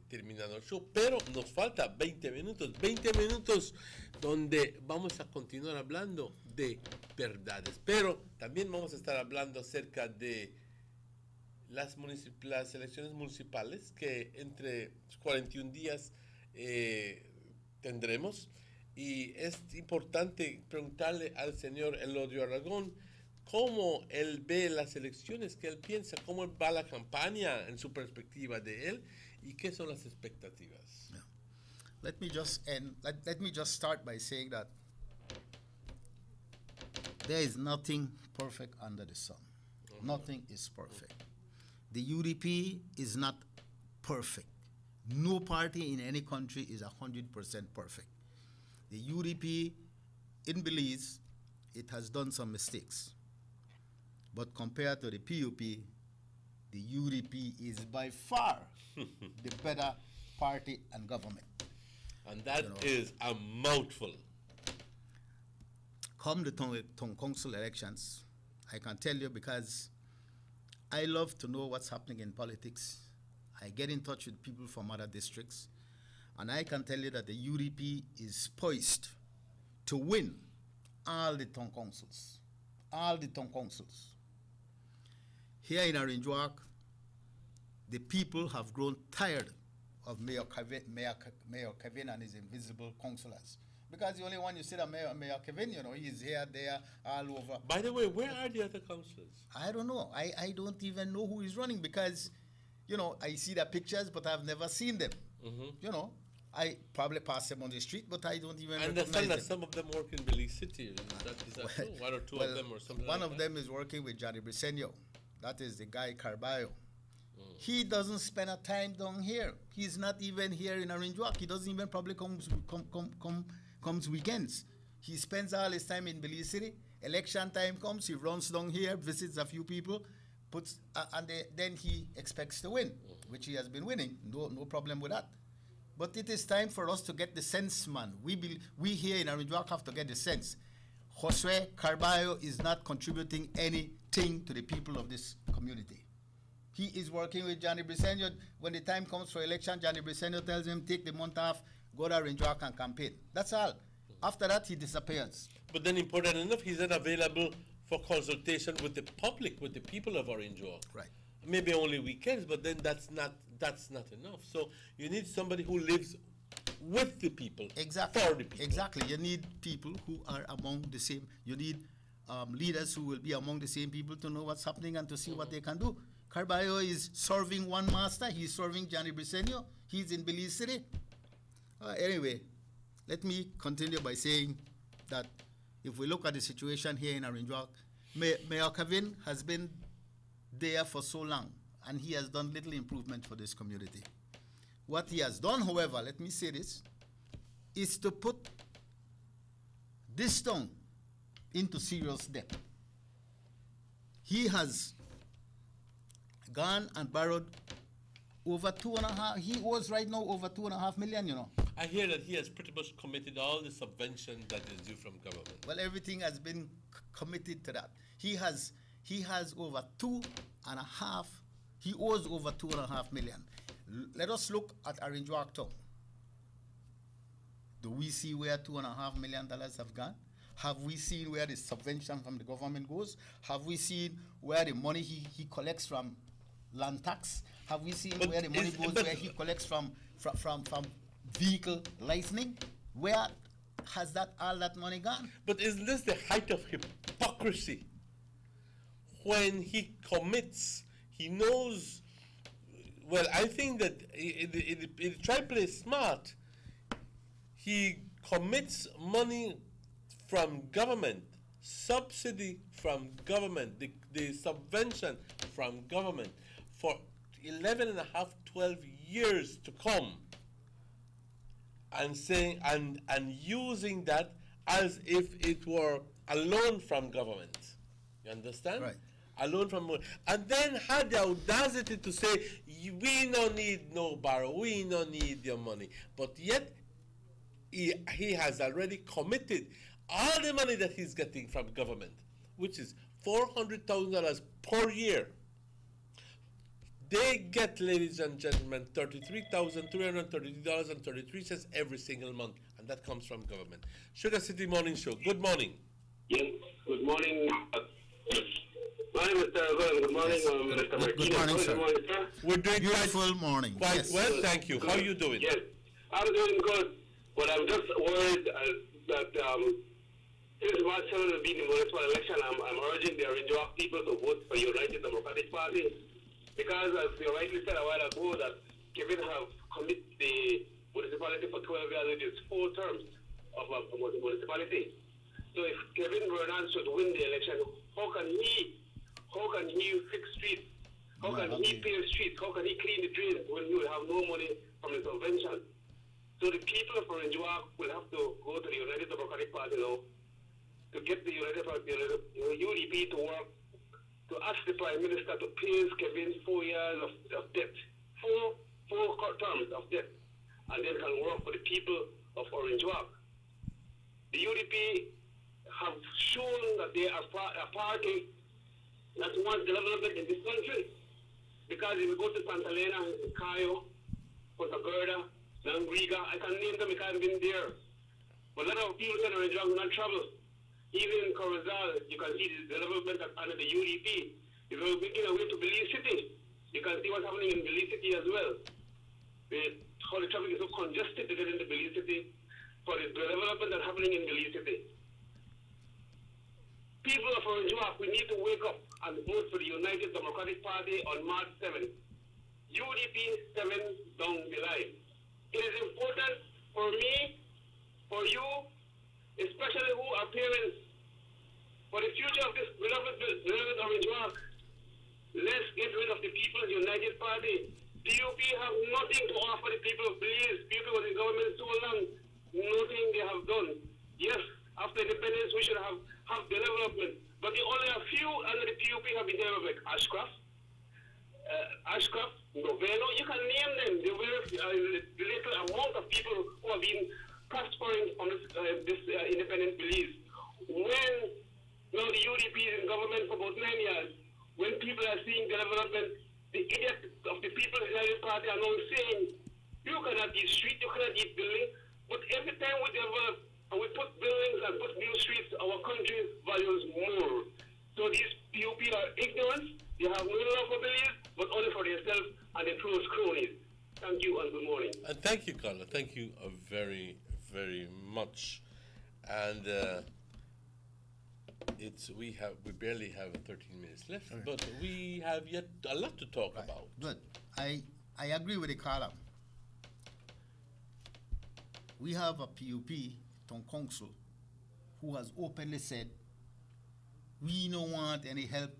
terminando el show, pero nos falta 20 minutos. 20 minutos donde vamos a continuar hablando de verdades. Pero también vamos a estar hablando acerca de las elecciones municipales que entre 41 días tendremos, y es importante preguntarle al señor Elodio Aragón cómo él ve las elecciones, qué él piensa, cómo va la campaña en su perspectiva de él y qué son las expectativas. Yeah. Let me just start by saying that there is nothing perfect under the sun. Nothing is perfect. The UDP is not perfect. No party in any country is 100% perfect. The UDP in Belize, it has done some mistakes. But compared to the PUP, the UDP is by far the better party and government. And that is a mouthful. Come the town council elections, I can tell you, because I love to know what's happening in politics. I get in touch with people from other districts, and I can tell you that the UDP is poised to win all the town councils. All the town councils. Here in Orange Walk, the people have grown tired of Mayor Kevin and his invisible councillors. Because the only one you see that Mayor Kevin, you know, he's here, there, all over. By the way, where are the other councillors? I don't know. I don't even know who is running because, you know, I see the pictures, but I've never seen them. You know, I probably pass them on the street, but I don't even recognize them. And that some of them work in Belize City. Is that true? One or two of them or something one like of that? them is working with Johnny Briseño. That is the guy Carballo. He doesn't spend a time down here. He's not even here in Orange Walk. He doesn't even probably comes weekends. He spends all his time in Belize City. Election time comes, he runs down here, visits a few people, then he expects to win, which he has been winning. No problem with that. But it is time for us to get the sense, man. We here in Orange Walk have to get the sense. Josue Carballo is not contributing anything to the people of this community. He is working with Johnny Briseño. When the time comes for election, Johnny Briseño tells him, take the month off, go to Orange Walk and campaign. That's all. After that, he disappears. But then, important enough, he's not available for consultation with the public, with the people of Orange Walk. Right. Maybe only weekends, but then that's not enough. So you need somebody who lives with the people. Exactly. For the people. Exactly. You need people who are among the same. You need leaders who will be among the same people to know what's happening and to see what they can do. Carballo is serving one master. He's serving Johnny Briseño. He's in Belize City. Anyway, let me continue by saying that if we look at the situation here in Orange Walk, Mayor Kevin has been there for so long, and he has done little improvement for this community. What he has done, however, let me say this, is to put this town into serious debt. He has gone and borrowed over 2.5, he owes right now over 2.5 million, you know. I hear that he has pretty much committed all the subvention that is due from government. Well, everything has been committed to that. He has over 2.5, he owes over 2.5 million. Let us look at Orange Walk Town. Do we see where $2.5 million have gone? Have we seen where the subvention from the government goes? Have we seen where the money he collects from land tax? Have we seen where the money goes where he collects from vehicle licensing? Where has all that money gone? But isn't this the height of hypocrisy? When he commits, he knows. Well, I think that he try to play smart. He commits money from government, subsidy from government, the subvention from government for 11 and a half, 12 years to come, and saying and using that as if it were a loan from government. You understand? Right. A loan from, and then had the audacity to say, we don't need no borrow, we don't need your money. But yet, he has already committed all the money that he's getting from government, which is $400,000 per year. They get, ladies and gentlemen, $33,333.33 every single month, and that comes from government. Sugar City Morning Show. Good morning. Yes. Good morning. Morning, Mr. Good morning, Mr. Martinez. Good morning, sir. Good morning, sir. We're doing Beautiful morning. quite Yes. well, thank you. How are you doing? Yes, I'm doing good, but I'm just worried that since March 7th will be the municipal election, I'm urging the Orange Walk people to vote for United Democratic Party, because as you rightly said a while ago, that Kevin have committed the municipality for 12 years, it is 4 terms of a municipality. So if Kevin Bernard should win the election, how can he fix streets? How can he pave streets? How can he clean the drains when he will have no money from the subvention? So the people of Orange Walk will have to go to the United Democratic Party now to get the UDP to work, to ask the Prime Minister to pay Kevin 4 years of debt, four terms of debt, and then can work for the people of Orange Walk. The UDP have shown that they are a party that wants development in this country. Because if we go to Santa Elena, Cayo, Punta Gorda, Langriga, I can name them because I've been there. But a lot of people that are in not trouble. Even in Corozal, you can see the development under the UDP. If we're making our way to Belize City, you can see what's happening in Belize City as well. How the traffic is so congested to get into Belize City for the development that's happening in Belize City. People of Orange Walk, we need to wake up and vote for the United Democratic Party on March 7th. UDP 7 down the line. It is important for me, for you, especially who are parents, for the future of this beloved Orange Walk. Let's get rid of the People's United Party. DUP have nothing to offer the people of Belize. People with the government so long, nothing they have done. Yes, after independence we should have development. But only a few under the PUP have been developed, like Ashcroft, Noveno, you can name them. There were the little amount of people who have been prospering from this independent Belize. When now the UDP is in government for about 9 years, when people are seeing development, the idiot of the People's United Party are now saying, you cannot eat street, you cannot eat building. But every time we develop and we put buildings and put new streets, our country values more. So these PUP are ignorant, they have no love for Belize, but only for themselves and their close cronies. Thank you and good morning. And thank you, Carla. Thank you very, very much. And we barely have 13 minutes left, right. But we have yet a lot to talk about. Good. I agree with the Carla. We have a PUP, Town Council, who has openly said, we don't want any help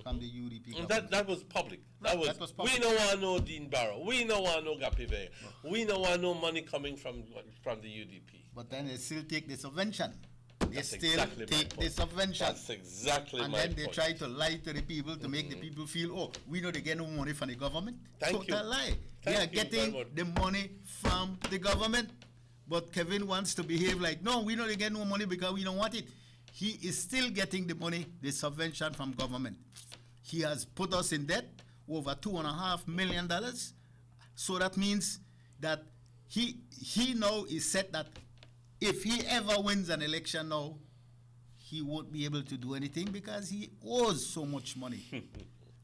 from the UDP government. That was public. That was public. We don't want no Dean Barrow. We don't want no Gapi Vega. No. We don't want no money coming from the UDP. But then they still take the subvention. They That's still exactly take the subvention. That's exactly and my then they point. try to lie to the people to make the people feel, oh, we know they get no money from the government. Total lie. They are getting the money from the government. But Kevin wants to behave like, no, we know they get no money because we don't want it. He is still getting the money, the subvention from government. He has put us in debt over $2.5 million. So that means that he now is set that if he ever wins an election now, he won't be able to do anything because he owes so much money.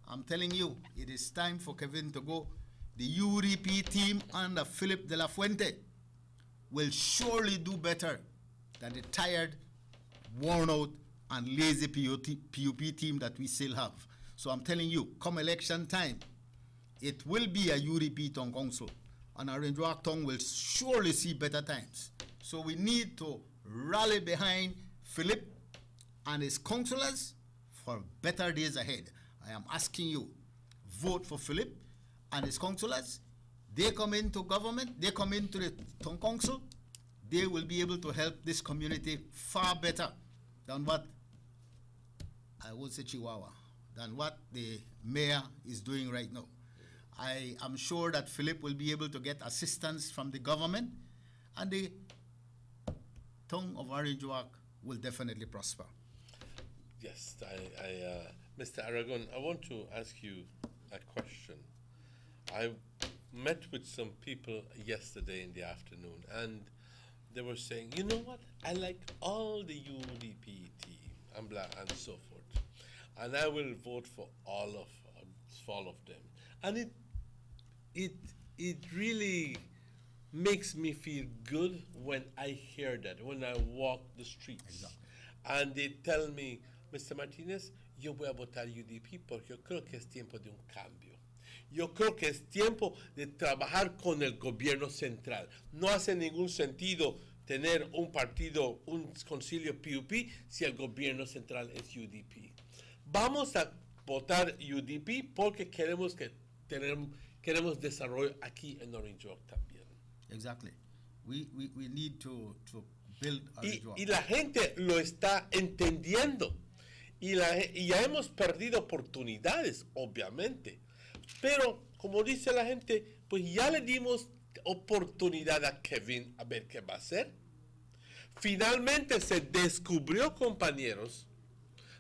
I'm telling you, it is time for Kevin to go. The UDP team under Philip de la Fuente will surely do better than the tired, worn out, and lazy PUP team that we still have. So I'm telling you, come election time, it will be a UDP Town Council, and Orange Walk Town will surely see better times. So we need to rally behind Philip and his councillors for better days ahead. I am asking you, vote for Philip and his councillors. They come into government, they come into the town council, they will be able to help this community far better than what, I would say Chihuahua, than what the mayor is doing right now. I am sure that Philip will be able to get assistance from the government, and the town of Orange Walk will definitely prosper. Yes, Mr. Aragon, I want to ask you a question. I met with some people yesterday in the afternoon, and they were saying, you know what, I like all the UDP team and blah and so forth, and I will vote for all of them. And it really makes me feel good when I hear that, when I walk the streets. Exactly. And they tell me, Mr. Martinez, yo voy a votar UDP porque yo creo que es tiempo de un cambio. Yo creo que es tiempo de trabajar con el gobierno central. No hace ningún sentido tener un partido, un concilio PUP, si el gobierno central es UDP. Vamos a votar UDP porque queremos desarrollo aquí en Orange Walk también. Exactly. We need to build Orange Walk. Y la gente lo está entendiendo. Y ya hemos perdido oportunidades, obviamente. Pero, como dice la gente, pues ya le dimos oportunidad a Kevin a ver qué va a hacer. Finalmente se descubrió, compañeros,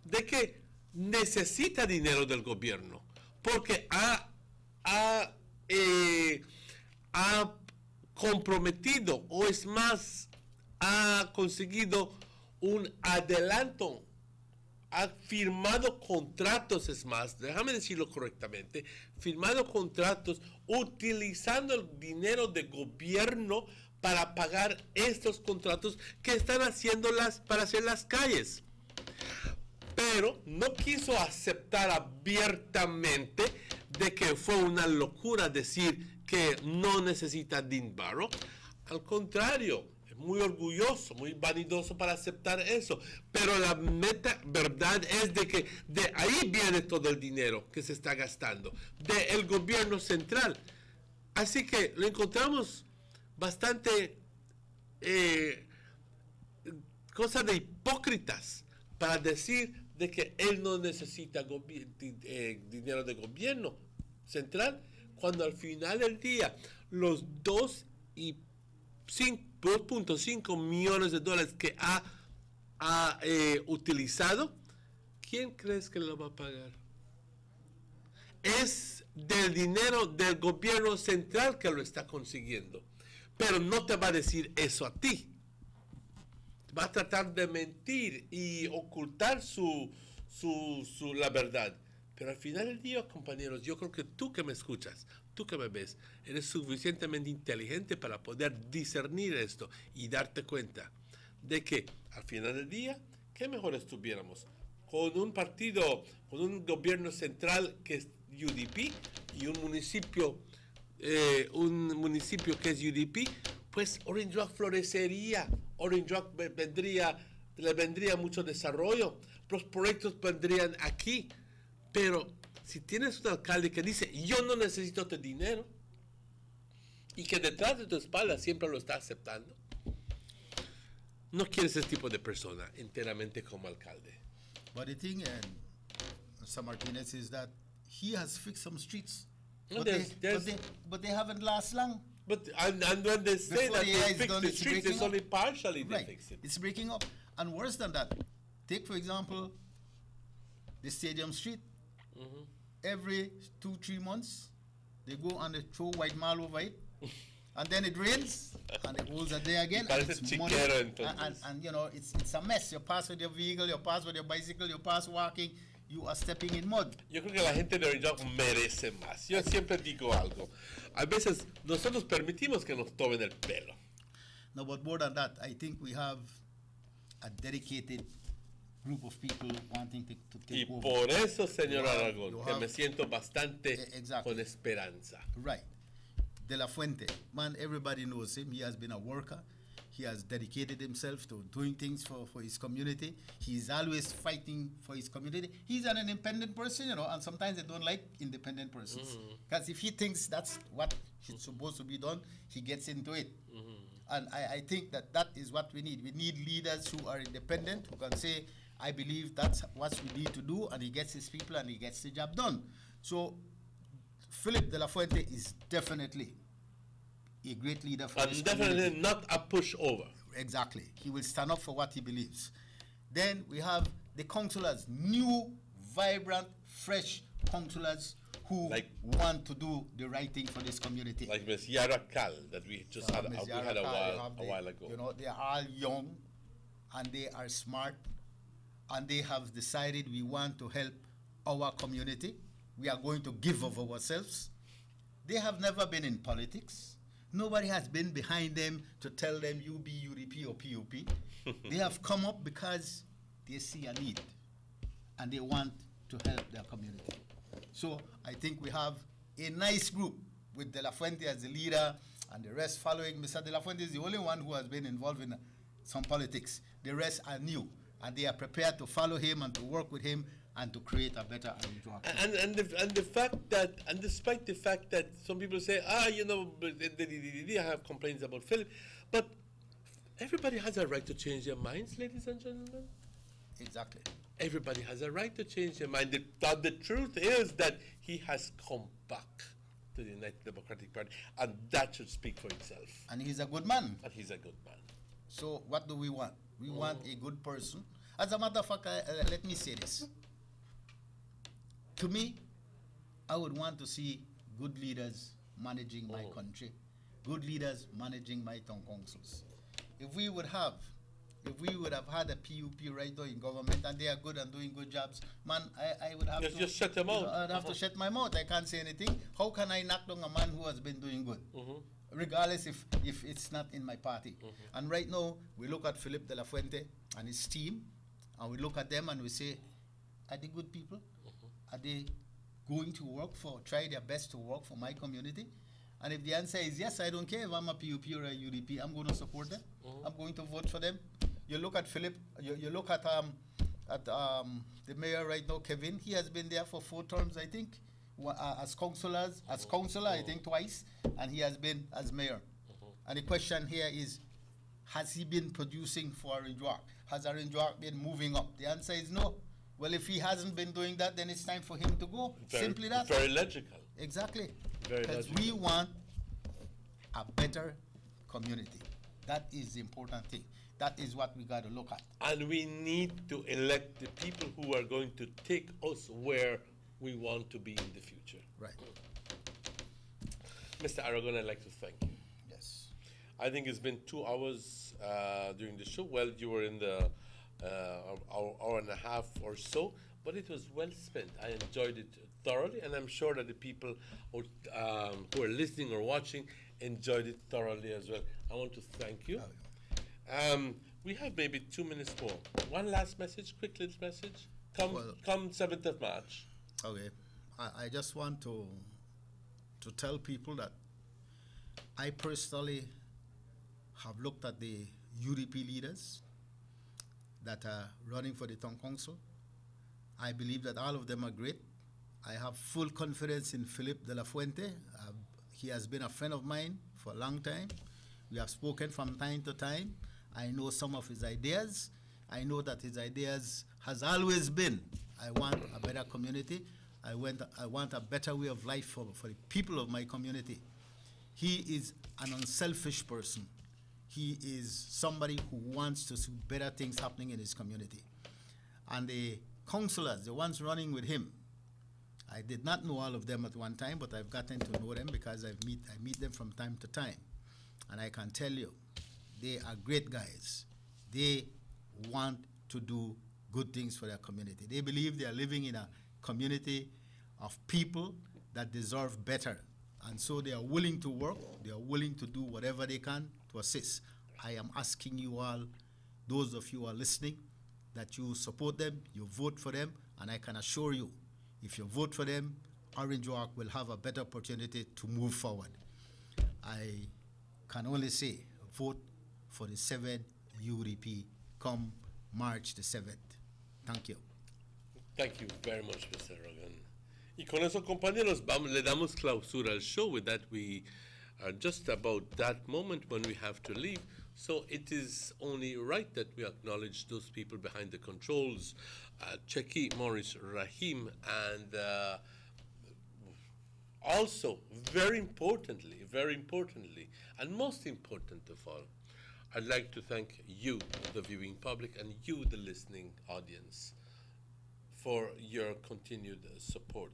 de que necesita dinero del gobierno. porque ha comprometido, o es más, ha conseguido un adelanto, ha firmado contratos, es más, déjame decirlo correctamente, firmado contratos utilizando el dinero de gobierno para pagar estos contratos que están haciéndolas para hacer las calles. Pero no quiso aceptar abiertamente de que fue una locura decir que no necesita Dean Barrow. Al contrario, es muy orgulloso, muy vanidoso para aceptar eso. Pero la verdad es de que de ahí viene todo el dinero que se está gastando, del gobierno central. Así que lo encontramos bastante cosa de hipócritas para decir de que él no necesita dinero de gobierno central, cuando al final del día los 2.5 millones de dólares que ha utilizado, ¿quién crees que lo va a pagar? Es del dinero del gobierno central que lo está consiguiendo, pero no te va a decir eso a ti. Va a tratar de mentir y ocultar la verdad. Pero al final del día, compañeros, yo creo que tú que me escuchas, tú que me ves, eres suficientemente inteligente para poder discernir esto y darte cuenta de que al final del día, ¿qué mejor estuviéramos? Con un partido, con un gobierno central que es UDP y un municipio que es UDP, pues Orange Walk florecería, Orange Walk le vendría mucho desarrollo, los proyectos vendrían aquí. Pero si tienes un alcalde que dice, yo no necesito este dinero, y que detrás de tu espalda siempre lo está aceptando, no quieres ese tipo de persona enteramente como alcalde. But the thing, Mr. Martinez, is that he has fixed some streets, No, but they haven't lasted long. And when they say that they fix the streets, it's only partially they fix it. It's breaking up. And worse than that, take, for example, the Stadium Street. Every 2-3 months, they go and they throw white marl over it, and then it rains, and the holes are there again. And, it's money, and you know, it's a mess. You pass with your vehicle, you pass with your bicycle, you pass walking, you are stepping in mud. Yo creo que la gente de Orange Walk merece más. Yo siempre digo algo. A veces nosotros permitimos que nos tomen el pelo. No, but more than that, I think we have a dedicated group of people wanting to take over. Y por eso, señor Aragón, que me siento bastante con esperanza. Right. De la Fuente, man, everybody knows him. He has been a worker. He has dedicated himself to doing things for his community. He's always fighting for his community. He's an independent person, you know, and sometimes they don't like independent persons. Because if he thinks that's what is supposed to be done, he gets into it. And I think that is what we need. We need leaders who are independent, who can say, I believe that's what we need to do, and he gets his people and he gets the job done. So Philip de la Fuente is definitely a great leader for this definitely community. Not a pushover. Exactly. He will stand up for what he believes. Then we have the councillors, new, vibrant, fresh councillors who want to do the right thing for this community. Like Ms. Yara Kal that we just had, a while ago. You know, they are all young and they are smart, and they have decided we want to help our community. We are going to give of ourselves. They have never been in politics. Nobody has been behind them to tell them you be UDP or PUP. They have come up because they see a need and they want to help their community. So I think we have a nice group with De La Fuente as the leader and the rest following. Mr. De La Fuente is the only one who has been involved in some politics. The rest are new, and they are prepared to follow him and to work with him and to create a better Orange And the fact that, and despite the fact that some people say, you know, I have complaints about Philip, but everybody has a right to change their minds, ladies and gentlemen. Exactly. Everybody has a right to change their mind. The truth is that he has come back to the United Democratic Party, and that should speak for itself. And he's a good man. And he's a good man. So what do we want? We want a good person. As a matter of fact, let me say this. To me, I would want to see good leaders managing my country, good leaders managing my town councils. If we would have had a PUP right now in government and they are good and doing good jobs, man, I would have to just shut them out. I'd have to shut my mouth. I can't say anything. How can I knock down a man who has been doing good? Regardless if it's not in my party. And right now, we look at Philip de la Fuente and his team, and we look at them and we say, are they good people? Are they going to try their best to work for my community? And if the answer is yes, I don't care if I'm a PUP or a UDP, I'm going to support them. I'm going to vote for them. You look at Philip, you look at the mayor right now, Kevin. He has been there for 4 terms, I think, as councillor, I think twice, and he has been as mayor. And the question here is, has he been producing for Orange Walk? Has Orange Walk been moving up? The answer is no. Well, if he hasn't been doing that, then it's time for him to go. Simply that. Very logical. Exactly. Very because we want a better community. That is the important thing. That is what we got to look at. And we need to elect the people who are going to take us where we want to be in the future. Right. Mr. Aragon, I'd like to thank you. Yes. I think it's been 2 hours during the show. Well, you were in the hour and a half or so, but it was well spent. I enjoyed it thoroughly, and I'm sure that the people who are listening or watching enjoyed it thoroughly as well. I want to thank you. We have maybe 2 minutes more. One last message, quick little message. Come 7th of March. Okay. I just want to tell people that I personally have looked at the UDP leaders that are running for the town council. I believe that all of them are great. I have full confidence in Philip de la Fuente. He has been a friend of mine for a long time. We have spoken from time to time. I know some of his ideas. I know that his ideas has always been, I want a better community. I want a better way of life for the people of my community. He is an unselfish person. He is somebody who wants to see better things happening in his community. And the councillors, the ones running with him, I did not know all of them at one time, but I've gotten to know them because I meet them from time to time. And I can tell you, they are great guys. They want to do good things for their community. They believe they are living in a community of people that deserve better. And so they are willing to work. They are willing to do whatever they can to assist. I am asking you all, those of you who are listening, that you support them, you vote for them, and I can assure you, if you vote for them, Orange Walk will have a better opportunity to move forward. I can only say, vote for the 7th UDP come March the 7th. Thank you. Thank you very much, Mr. Aragon. Y con eso, compañeros, le damos clausura al show. With that, we are just about that moment when we have to leave. So it is only right that we acknowledge those people behind the controls, Cheki, Morris, Rahim, and also, very importantly, and most important of all, I'd like to thank you, the viewing public, and you, the listening audience, for your continued support.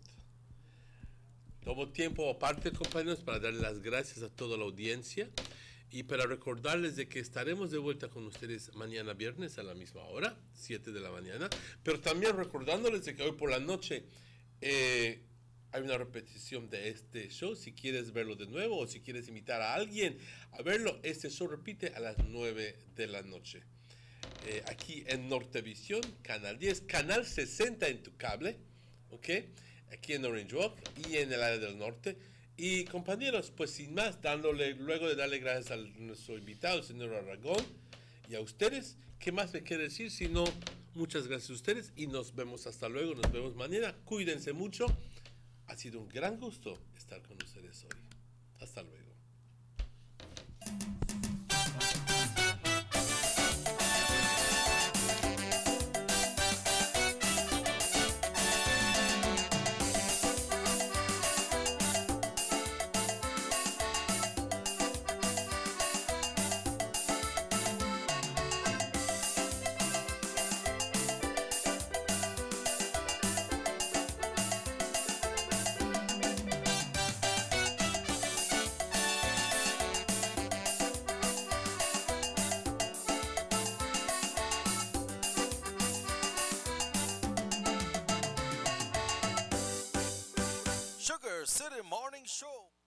Tomo tiempo aparte, compañeros, para darle las gracias a toda la audiencia y para recordarles de que estaremos de vuelta con ustedes mañana viernes a la misma hora, 7 de la mañana, pero también recordándoles de que hoy por la noche hay una repetición de este show. Si quieres verlo de nuevo o si quieres invitar a alguien a verlo, este show repite a las 9 de la noche. Aquí en Nortevisión, Canal 10, Canal 60 en tu cable, ¿ok? Aquí en Orange Walk y en el área del norte. Y compañeros, pues sin más, luego de darle gracias a nuestro invitado, el señor Aragon, y a ustedes, ¿qué más me quiere decir? Sino muchas gracias a ustedes y nos vemos hasta luego, nos vemos mañana. Cuídense mucho. Ha sido un gran gusto estar con ustedes hoy. Hasta luego. Morning Show.